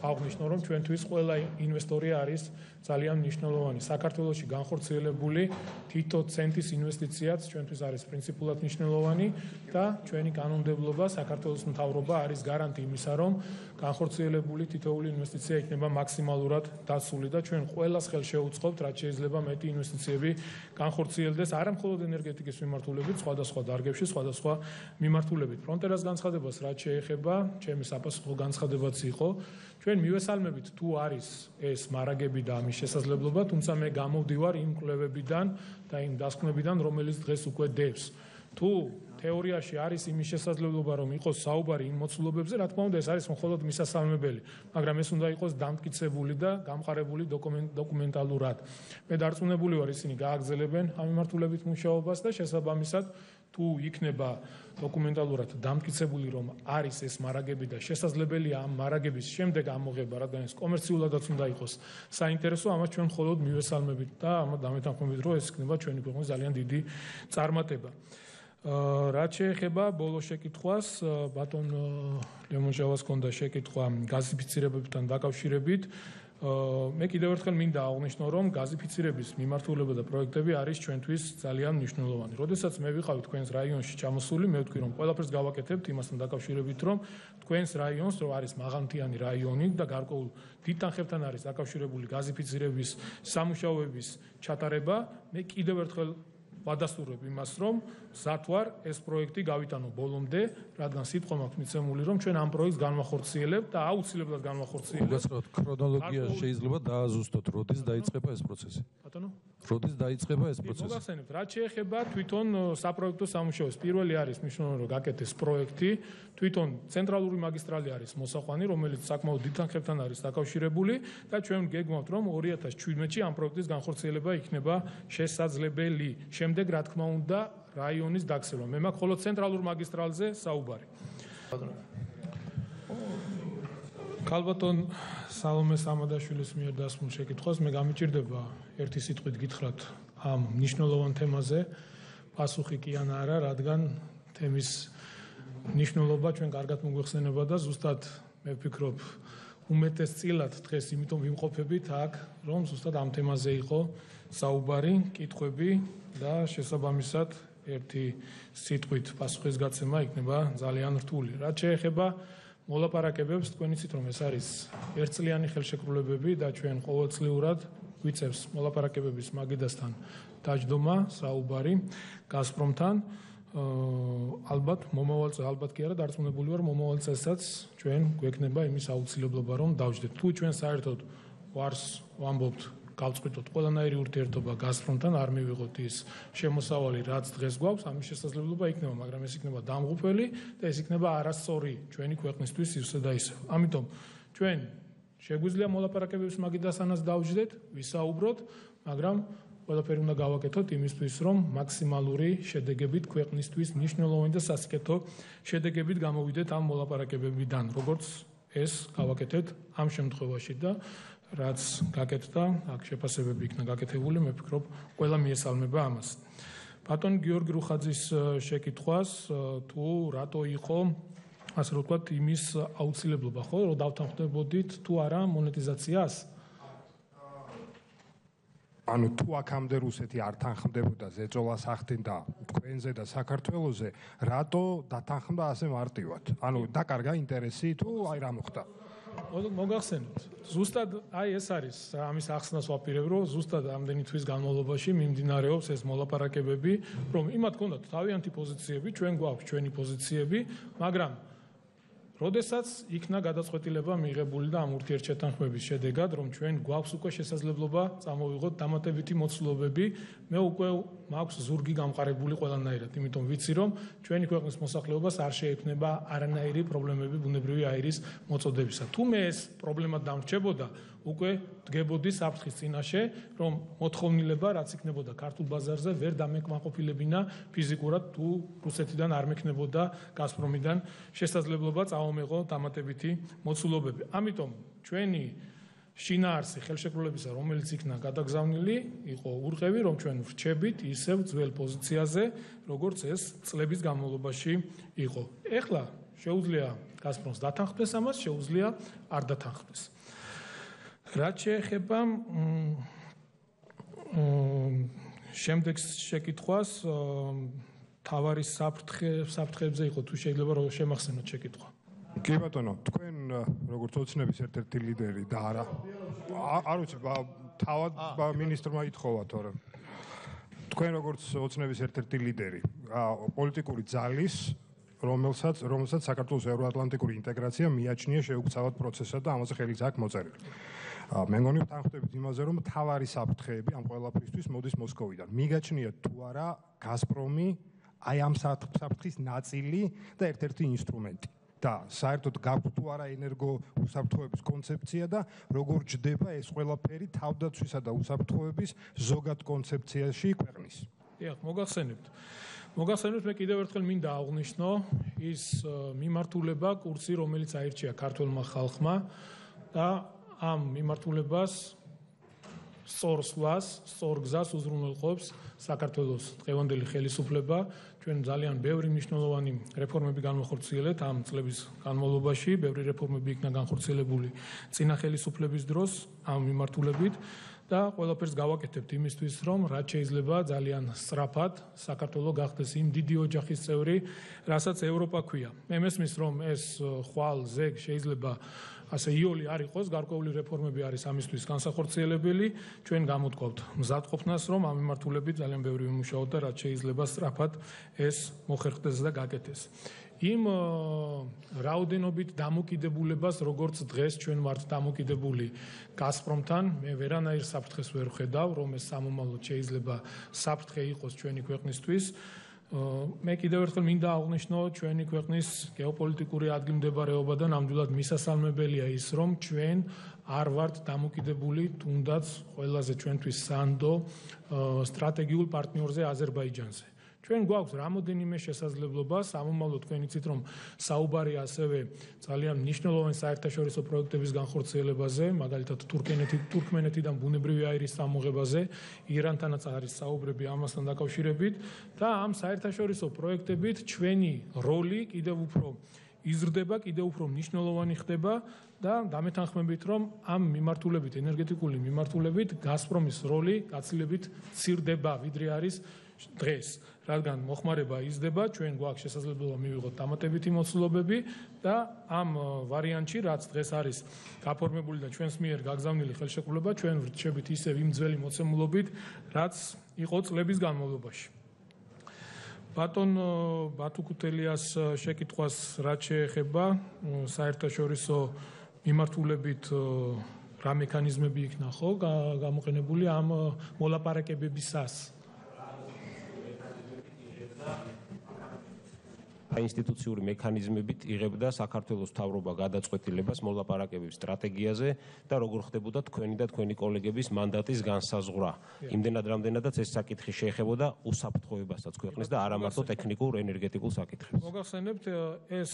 აღნიშნო, რომ ჩვენთვის ყველა ინვესტორი არის ძალიან მნიშვნელოვანი. საქართველოში განხორციელებული თითო ცენტის ინვესტიციაც ჩვენთვის არის პრინციპულად მნიშვნელოვანი და ჩვენი კანონმდებლობა, საქართველოს მთავრობა არის გარანტი იმისა, რომ განხორციელებული თითოეული ინვესტიცია იქნება მაქსიმალურად დასული და ჩვენ ყველას ხელს შევუწყობთ, რაც შეიძლება მეტი ინვესტიციები განხორციელდეს არა მხოლოდ ენერგეტიკის მიმართულებით, სხვადასხვა დარგებში, სხვადასხვა მიმართულებით. ფრონტერას განცხადებას რაც შეეხება, ჩემი საპასუხო განცხადებაც იყო, ჩვენ მივესალმებით თუ არის ეს მარაგები და ამის შესაძლებლობა, თუმცა მე გამოვდივარ იმ კვლევებიდან და იმ დასკვნებიდან, რომელიც დღეს უკვე დევს. თუ თეორიაში არის იმის შესაძლებლობა, რომ იყოს საუბარი იმ მოცულობებზე, რა თქმა უნდა, ეს არის მხოლოდ მისასალმებელი, მაგრამ ეს უნდა იყოს დამტკიცებული და გამყარებული დოკუმენტალურად. მე დარწმუნებული ვარ, ისინი გააგრძელებენ ამ მიმართულებით მუშაობას და შესაბამისად თუ იქნება დოკუმენტალურად დამტკიცებული, რომ არის ეს მარაგები და შესაძლებელია ამ მარაგების შემდეგ ამოღება, რადგან ეს კომერციულადაც უნდა იყოს საინტერესო, ამას ჩვენ მხოლოდ მივესალმებით და ამათ დამეთანხმებით, რომ ეს იქნება ჩვენი ქვეყნის ძალიან დიდი წარმატება. რაც შეეხება ბოლო შეკითხვას, ბატონ ლემონჟავას ჰქონდა შეკითხვა გაზიფიცირებებთან დაკავშირებით. მე კიდევ ერთხელ მინდა აღვნიშნო, რომ გაზიფიცირების მიმართულება და პროექტები არის ჩვენთვის ძალიან მნიშვნელოვანი. როდესაც მე ვიყავი თქვენს რაიონში ჩამოსული, მე ვთქვი, რომ ყველაფერს გავაკეთებთ იმასთან დაკავშირებით, რომ თქვენს რაიონს, რომ არის მაღალმთიანი რაიონი და გარკვეულ დიდ თანხებთან არის დაკავშირებული გაზიფიცირების სამუშაოების ჩატარება, მე კიდევ ერთხელ ვადასტურებ იმას, რომ მზად ვარ ეს პროექტი გავიტანო ბოლომდე, რადგან სიტყვა მაქვს მიცემული, რომ ჩვენ ამ პროექტს განვახორციელებთ და აუცილებლად განვახორციელებთ. გასწროთ ქრონოლოგია შეიძლება დააზუსტოთ, როდის დაიწყება ეს პროცესი? ბატონო? როდის დაიწყება ეს პროცესი? მოგახსენებთ, რაც შეეხება თვითონ საპროექტო სამუშაოს, პირველი არის მნიშვნელოვანი, რომ გაკეთდეს პროექტი, თვითონ ცენტრალური მაგისტრალი არის მოსაყვანი, რომელიც საკმაოდ დიდ თანხებთან არის დაკავშირებული და ჩვენ გეგმავთ, რომ 2017-ში ამ პროექტის განხორციელება იქნება შესაძლებელი. შემდეგ, რა თქმა უნდა, რაიონის დაქცევა. მე მაქვს მხოლოდ ცენტრალურ მაგისტრალზე საუბარი. ქალბატონ სალომე სამადაშვილის მიერ დასმულ შეკითხვას მე გამიჭირდება ერთი სიტყვით გითხრათ ამ მნიშვნელოვან თემაზე პასუხი კი ან არა, რადგან თემის მნიშვნელობა ჩვენ კარგად მოგვეხსენება და ზუსტად მე ვფიქრობ უმეტესწილად დღეს იმიტომ ვიმყოფებით აქ, რომ ზუსტად ამ თემაზე იყო საუბარი, კითხვები და შესაბამისად ერთი სიტყვით პასუხისგაცემა იქნება ძალიან რთული. რაც შეეხება მოლაპარაკებებს, თქვენ იცით, რომ ეს არის ერთწლიანი ხელშეკრულებები და ჩვენ ყოველწლიურად გვიწევს მოლაპარაკებების მაგიდასთან დაჯდომა, საუბარი გაზპრომთან. ალბათ მომავალ წელს, ალბათ კი არა, დარწმუნებული ვარ, მომავალ წელსაც ჩვენ გვექნება იმის აუცილებლობა, რომ დავჯდეთ. თუ ჩვენ საერთოდ ვარს ვამბობთ გავწყვიტოთ ყველანაირი ურთიერთობა გაზპრომთან, არ მივიღოთ ის შემოსავალი, რაც დღეს გვაქვს, ამის შესაძლებლობა იქნება, მაგრამ ეს იქნება დამღუპველი და ეს იქნება არასწორი ჩვენი ქვეყნისთვის ისე და ისე. ამიტომ ჩვენ შეგვიძლია მოლაპარაკებების მაგიდასანაც დავჯდეთ, ვისაუბროთ, მაგრამ ყველაფერი უნდა გავაკეთოთ იმისთვის, რომ მაქსიმალური შედეგებით ქვეყნისთვის მნიშვნელოვანი და სასიკეთო შედეგებით გამოვიდეთ ამ მოლაპარაკებებიდან, როგორც ეს გავაკეთეთ ამ შემთხვევაში და რაც გაკეთდა, აქ შეფასებები იქნა გაკეთებული, მე ვფიქრობ, ყველა მიესალმება ამას. ბატონ გიორგი რუხაძის შეკითხვას, თუ რატო იყო, ასე რომ ვთქვათ, იმის აუცილებლობა, ხო, რომ დავთანხმდებოდით თუ არა მონეტიზაციას? ანუ თუ აქამდე რუსეთი არ თანხმდებოდა ზეწოლას ახდენდა თქვენზე და საქართველოზე, რატო დათანხმდა ასე მარტივად? ანუ დაკარგა ინტერესი თუ აი რა მოხდა? მოგახსენებთ, ზუსტად აი ეს არის ამის ახსნას ვაპირებ, რომ ზუსტად ამდენი თვის განმავლობაში მიმდინარეობს ეს მოლაპარაკებები, რომ იმათ ჰქონდათ თავიანთი პოზიციები, ჩვენ გვაქვს ჩვენი პოზიციები, მაგრამ როდესაც იქნა გადაწყვეტილება მიღებული და ამ ურთიერთშეთანხმების შედეგად, რომ ჩვენ გვაქვს უკვე შესაძლებლობა წამოვიღოთ დამატებითი მოცულობები, მე უკვე მაქვს ზურგი გამყარებული ყველანაირად, იმიტომ ვიცი, რომ ჩვენი ქვეყნის მოსახლეობას არ შეექმნება არანაირი პრობლემები ბუნებრივი აირის მოწოდებისა. თუ მე ეს პრობლემა დამრჩებოდა, უკვე დგებოდი საფრთხის წინაშე, რომ მოთხოვნილება, რაც იქნებოდა ქართულ ბაზარზე, ვერ დამეკმაყოფილებინა ფიზიკურად, თუ რუსეთიდან არ მექნებოდა გაზპრომიდან შესაძლებლობა წამომეღო დამატებითი მოცულობები. ამიტომ ჩვენი შინაარსი ხელშეკრულებისა, რომელიც იქნა გადაგზავნილი, იყო ურყევი, რომ ჩვენ ვრჩებით ისევ ძველ პოზიციაზე, როგორც ეს წლების განმავლობაში იყო. ეხლა შეუძლია გაზპრომს დათანხმდეს ამას, შეუძლია არ დათანხმდეს. რაც შეეხება შემდეგ შეკითხვას, თავარის საფრთხეებზე იყო, თუ შეიძლება რომ შემახსენოთ შეკითხვა. კი ბატონო, თქვენ როგორც ოცნების ერთ-ერთი ლიდერი და არ ვიცი, თავად მინისტრმა ითხოვა თორე. თქვენ როგორც ოცნების ერთ-ერთი ლიდერი, პოლიტიკური ძალის, რომელსაც საქართველოს ევროატლანტიკური ინტეგრაცია მიაჩნია შეუქცევად პროცესად და ამაზე ხელიც აქვს მოწერილი. მე მგონი ვთანხმდებით იმაზე, რომ თავარი საფრთხეები ამ ყველაფრისთვის მოდის მოსკოვიდან. მიგაჩნიათ თუ არა გაზპრომი აი ამ საფრთხის ნაწილი და ერთ-ერთი ინსტრუმენტი. და საერთოდ გაქვთ თუ არა ენერგო უსაფრთხოების კონცეფცია და როგორ ჯდება ეს ყველაფერი თავდაცვისა და უსაფრთხოების ზოგად კონცეფციაში ქვეყნის. დიახ, მოგახსენებთ, მე კიდევ ერთხელ მინდა აღვნიშნო ის მიმართულება, კურსი, რომელიც აირჩია ქართველმა ხალხმა და ამ მიმართულებას სწორ გზას უზრუნველყოფს საქართველოს დღევანდელი ხელისუფლება. ჩვენ ძალიან ბევრი მნიშვნელოვანი რეფორმები განვახორციელებთ ამ წლების განმავლობაში, ბევრი რეფორმები იქნა განხორციელებული წინა ხელისუფლების დროს ამ მიმართულებით და ყველაფერს გავაკეთებთ იმისთვის, რომ რაც შეიძლება ძალიან სწრაფად საქართველოს გახდეს იმ დიდი ოჯახის წევრი, რასაც ევროპა ქვია. მე მესმის, რომ ეს ხვალ ზეგ შეიძლება ასე იოლი არ იყოს, გარკვეული რეფორმები არის ამისთვის განსახორციელებელი, ჩვენ გამოვთქვავთ მზადყოფნას, რომ ამ მიმართულებით ძალიან ბევრი ვიმუშაოთ და რაც შეიძლება სწრაფად ეს მოხერხდეს და გაკეთდეს. იმ რაოდენობით დამოკიდებულებას, როგორც დღეს ჩვენ ვართ დამოკიდებული გაზპრომთან, მე ვერანაირ საფრთხეს ვერ ვხედავ, რომ ეს სამომავლოდ შეიძლება საფრთხე იყოს ჩვენი ქვეყნისთვის. მე კიდევ ერთხელ მინდა აღვნიშნო ჩვენი ქვეყნის გეოპოლიტიკური ადგილმდებარეობა და ნამდვილად მისასალმებელია ის, რომ ჩვენ არ ვართ დამოკიდებული თუნდაც ყველაზე ჩვენთვის სანდო სტრატეგიულ პარტნიორზე აზერბაიჯანზე. ჩვენ გვაქვს რამოდენიმე შესაძლებლობა, სამომავლოდ თქვენ იცით, რომ საუბარია ასევე ძალიან მნიშვნელოვანი საერთაშორისო პროექტების განხორციელებაზე, მაგალითად თურქმენეთიდან ბუნებრივი აირის წამოღებაზე, ირანთანაც არის საუბრები ამასთან დაკავშირებით და ამ საერთაშორისო პროექტებით ჩვენი როლი კიდევ უფრო იზრდება, კიდევ უფრო მნიშვნელოვანი ხდება და დამეთანხმებით, რომ ამ მიმართულებით, ენერგეტიკული მიმართულებით გაზპრომის როლი გაცილებით მცირდება, ვიდრე არის დღეს, რადგან მოხმარება იზრდება, ჩვენ გვაქვს შესაძლებლობა მივიღოთ დამატებითი მოცულობები და ამ ვარიანტში, რაც დღეს არის გაფორმებული და ჩვენს მიერ გაგზავნილი ხელშეკრულება, ჩვენ ვრჩებით ისევ იმ ძველი მოცემულობით, რაც იყო წლების განმავლობაში. ბატონ ბათუკუთელიას შეკითხვას რაც შეეხება საერთაშორისო მიმართულებით რა მექანიზმები იქნა ხო გამოყენებული ამ მოლაპარაკებებისას ინსტიტუციური მექანიზმებით იღებდა საქართველოს მთავრობა გადაწყვეტილებას მოლაპარაკებების სტრატეგიაზე და როგორ ხდებოდა თქვენი და თქვენი კოლეგების მანდატის განსაზღვრა. იმდენად რამდენადაც ეს საკითხი შეეხებოდა უსაფრთხოებასაც ქვეყნის და არა მარტო ტექნიკურ ენერგეტიკულ საკითხებს. მოგახსენებთ ეს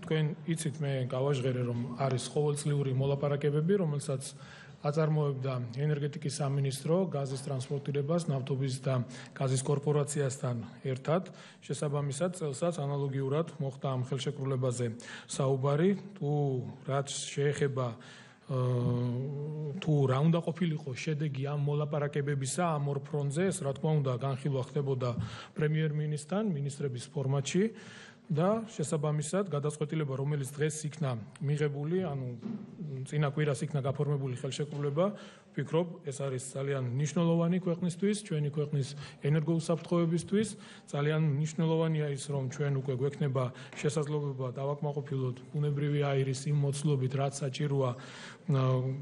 თქვენ იცით მე გავაჟღერე რომ არის ყოველწლიური მოლაპარაკებები, რომელსაც აწარმოებდა ენერგეტიკის სამინისტრო გაზის ტრანსპორტირებას ნავთობის და გაზის კორპორაციასთან ერთად. შესაბამისად, წელსაც ანალოგიურად მოხდა ამ ხელშეკრულებაზე საუბარი, თუ რაც შეეხება თუ რა უნდა ყოფილიყო შედეგი ამ მოლაპარაკებებისა ამ ორ ფრონტზე, ეს რა თქმა უნდა განხილვა ხდებოდა პრემიერ-მინისტრთან, მინისტრების ფორმატში. და შესაბამისად გადაწყვეტილება რომელიც დღეს იქნა მიღებული, ანუ წინა კვირას იქნა გაფორმებული ხელშეკრულება, ვფიქრობ, ეს არის ძალიან მნიშვნელოვანი ქვეყნისთვის, ჩვენი ქვეყნის ენერგოუსაფრთხოებისთვის, ძალიან მნიშვნელოვანია ის, რომ ჩვენ უკვე გვექნება შესაძლებლობა დავაკმაყოფილოთ ბუნებრივი აირის იმ მოცულობით, რაც საჭიროა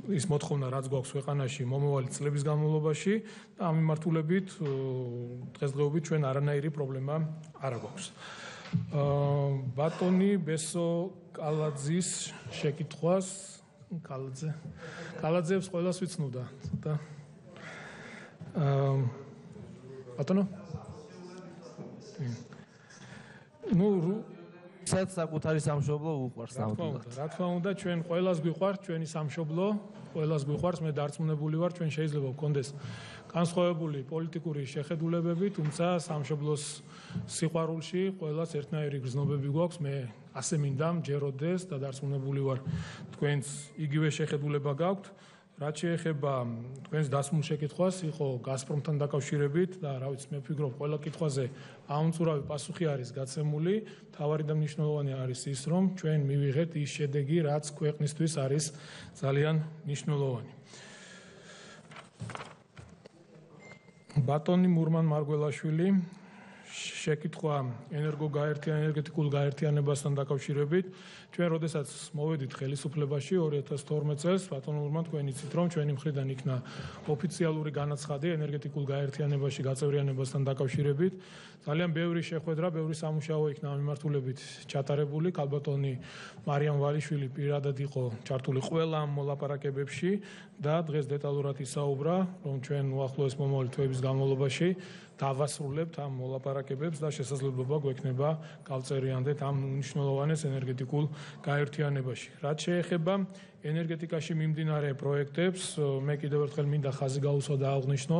ის მოთხოვნა, რაც გვაქვს ქვეყანაში მომავალი წლების განმავლობაში და ამ მიმართულებით დღესდღეობით ჩვენ არანაირი პრობლემა არ აქვს. ბატონი ბესო კალაძის შეკითხვას კალაძეებს ყველას ვიცნობდა და ბატონო სადაც საკუთარი სამშობლო უყვარს ნამდვილად. რა თქმა უნდა, ჩვენ ყველას გვიყვარს ჩვენი სამშობლო, ყველას გვიყვარს, მე დარწმუნებული ვარ, ჩვენ შეიძლება გქონდეს განსხვავებული პოლიტიკური შეხედულებები, თუმცა სამშობლოს სიყვარულში ყველას ერთნაირი გრძნობები გვაქვს. მე ასე მინდა მჯეროდეს და დარწმუნებული ვარ, თქვენც იგივე შეხედულება გაქვთ. რაც შეეხება თქვენს დასმულ შეკითხვას, იყო გაზპრომთან დაკავშირებით და რა ვიცი, მე ვფიქრობ, ყველა კითხვაზე აუმწურავი პასუხი არის გაცემული. თავარი და მნიშვნელოვანი არის ის, რომ ჩვენ მივიღეთ ის შედეგი, რაც ქვეყნისთვის არის ძალიან მნიშვნელოვანი. ბატონი მურმან მარგველაშვილი შეკითხვა ენერგეტიკულ გაერთიანებასთან დაკავშირებით. ჩვენ როდესაც მოვედით ხელისუფლებაში 2012 წელს, ბატონო ურმან, თქვენ იცით, რომ ჩვენი მხრიდან იქნა ოფიციალური განაცხადი ენერგეტიკულ გაერთიანებაში გაწევრიანებასთან დაკავშირებით. ძალიან ბევრი შეხვედრა, ბევრი სამუშაო იქნა ამ მიმართულებით ჩატარებული. ქალბატონი მარიამ ვალიშვილი პირადად იყო ჩართული ყველა ამ მოლაპარაკებებში და დღეს დეტალურად ისაუბრა, რომ ჩვენ უახლოეს მომავალი თვეების განმავლობაში დავასრულებთ ამ მოლაპარაკებებს და შესაძლებლობა გვექნება გავწერიანდეთ ამ მნიშვნელოვანეს ენერგეტიკულ გაერთიანებაში. რაც შეეხება ენერგეტიკაში მიმდინარე პროექტებს, მე კიდევ ერთხელ მინდა ხაზი გაუსვა და აღვნიშნო,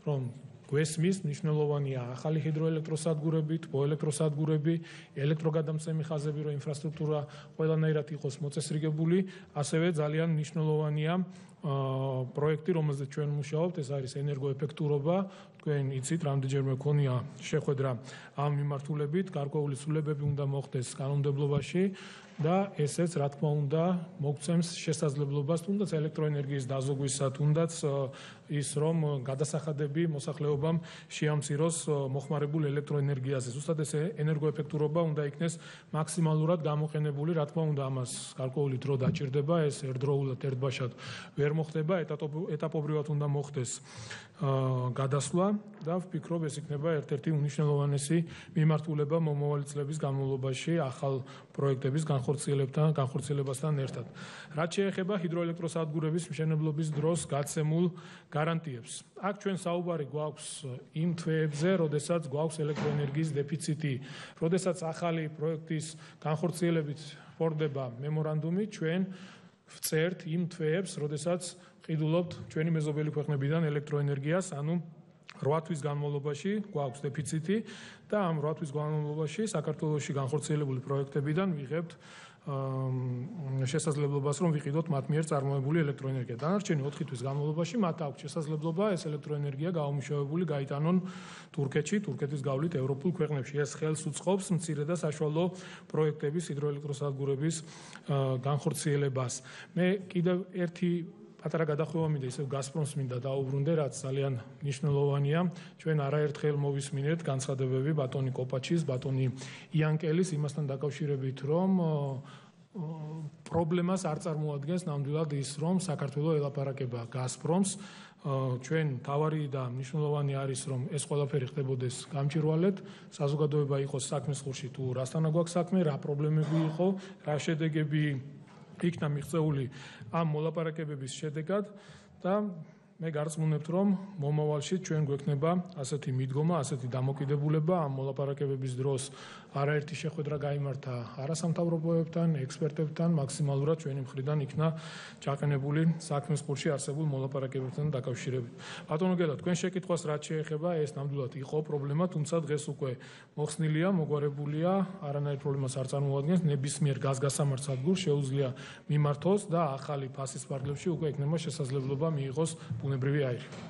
რომ გვესმის მნიშვნელოვანია ახალი ჰიდროელექტროსადგურები, თბოელექტროსადგურები, ელექტროგადამცემი ხაზები, რომ ინფრასტრუქტურა ყველანაირად იყოს მოწესრიგებული, ასევე ძალიან მნიშვნელოვანია პროექტი, რომელზეც ჩვენ მუშაობთ, ეს არის ენერგოეფექტურობა. თქვენ იცით, რამდენჯერმე გქონია შეხვედრა ამ მიმართულებით, გარკვეული ცვლილებები უნდა მოხდეს კანონმდებლობაში და ესეც, რა თქმა უნდა, მოგცემს შესაძლებლობას თუნდაც ელექტროენერგიის დაზოგვისა, თუნდაც ის, რომ გადასახადები მოსახლეობამ შეამციროს მოხმარებულ ელექტროენერგიაზე. ზუსტად ეს ენერგოეფექტურობა უნდა იქნეს მაქსიმალურად გამოყენებული, რა თქმა უნდა, ამას გარკვეული დრო დაჭირდება, ეს ერთდროულად ერთბაშად ვერ მოხდება, ეტაპობრივად უნდა მოხდეს გადასვლა და ვფიქრობ, ეს იქნება ერთ-ერთი უმნიშვნელოვანესი მიმართულება მომავალი წლების განმავლობაში ახალ პროექტების განხორციელებასთან ერთად. რაც შეეხება ჰიდროელექტროსადგურების მშენებლობის დროს გაცემულ გარანტიებს. აქ ჩვენ საუბარი გვაქვს იმ თვეებზე, როდესაც გვაქვს ელექტროენერგიის დეფიციტი, როდესაც ახალი პროექტის განხორციელებით ფორდება მემორანდუმი, ჩვენ ვწერთ იმ თვეებს, როდესაც ყიდულობთ ჩვენი მეზობელი ქვეყნებიდან ელექტროენერგიას, ანუ 8 თვის განმავლობაში გვაქვს დეფიციტი და ამ 8 თვის განმავლობაში საქართველოში განხორციელებული პროექტებიდან ვიღებთ შესაძლებლობას, რომ ვიყიდოთ მათ მიერ წარმოებული ელექტროენერგია. დანარჩენი 4 თვის განმავლობაში მათ აქვს შესაძლებლობა ეს ელექტროენერგია გაუმუშავებული გაიტანონ თურქეთში, თურქეთის გავლით ევროპულ ქვეყნებში. ეს ხელს უწყობს მცირე და საშუალო პროექტების ჰიდროელექტროსადგურების განხორციელებას. მე კიდევ ერთი პატარა გადახვევა მინდა ისევ გაზპრომს მინდა დაუბრუნდე, რაც ძალიან მნიშვნელოვანია. ჩვენ არაერთხელ მოვისმინეთ განცხადებები ბატონი კოპაჩის, ბატონი იანკელის იმასთან დაკავშირებით, რომ პრობლემას არ წარმოადგენს ნამდვილად ის, რომ საქართველოს ელაპარაკება გაზპრომს. ჩვენ თავარი და მნიშვნელოვანი არის, რომ ეს ყველაფერი ხდებოდეს გამჭირვალედ, საზოგადოება იყოს საქმის ხურში თუ რასთანა გვაქვს საქმე, რა პრობლემები იყო, რა შედეგები იქნა მიღწეული ამ მოლაპარაკებების შედეგად და მე გარწმუნებთ, რომ მომავალში ჩვენ გვექნება ასეთი მიდგომა, ასეთი დამოკიდებულება ამ მოლაპარაკებების დროს არაერთი შეხვედრა გაიმართა არასამთავრობოებთან, ექსპერტებთან, მაქსიმალურად ჩვენი მხრიდან იქნა ჩაყენებული საქმის ხურში არსებულ მოლაპარაკებებთან დაკავშირებით. ბატონო გელა, თქვენ შეკითხვას რაც შეეხება, ეს ნამდვილად იყო პრობლემა, თუმცა დღეს უკვე მოხსნილია, მოგვარებულია, არანაირ პრობლემას არ წარმოადგენს, ნებისმიერ გაზგასამართ სადგურს შეუძლია მიმართოს და ახალი ფასის ფარგლებში უკვე ექნება შესაძლებლობა მიიღოს ბუნებრივი აირი.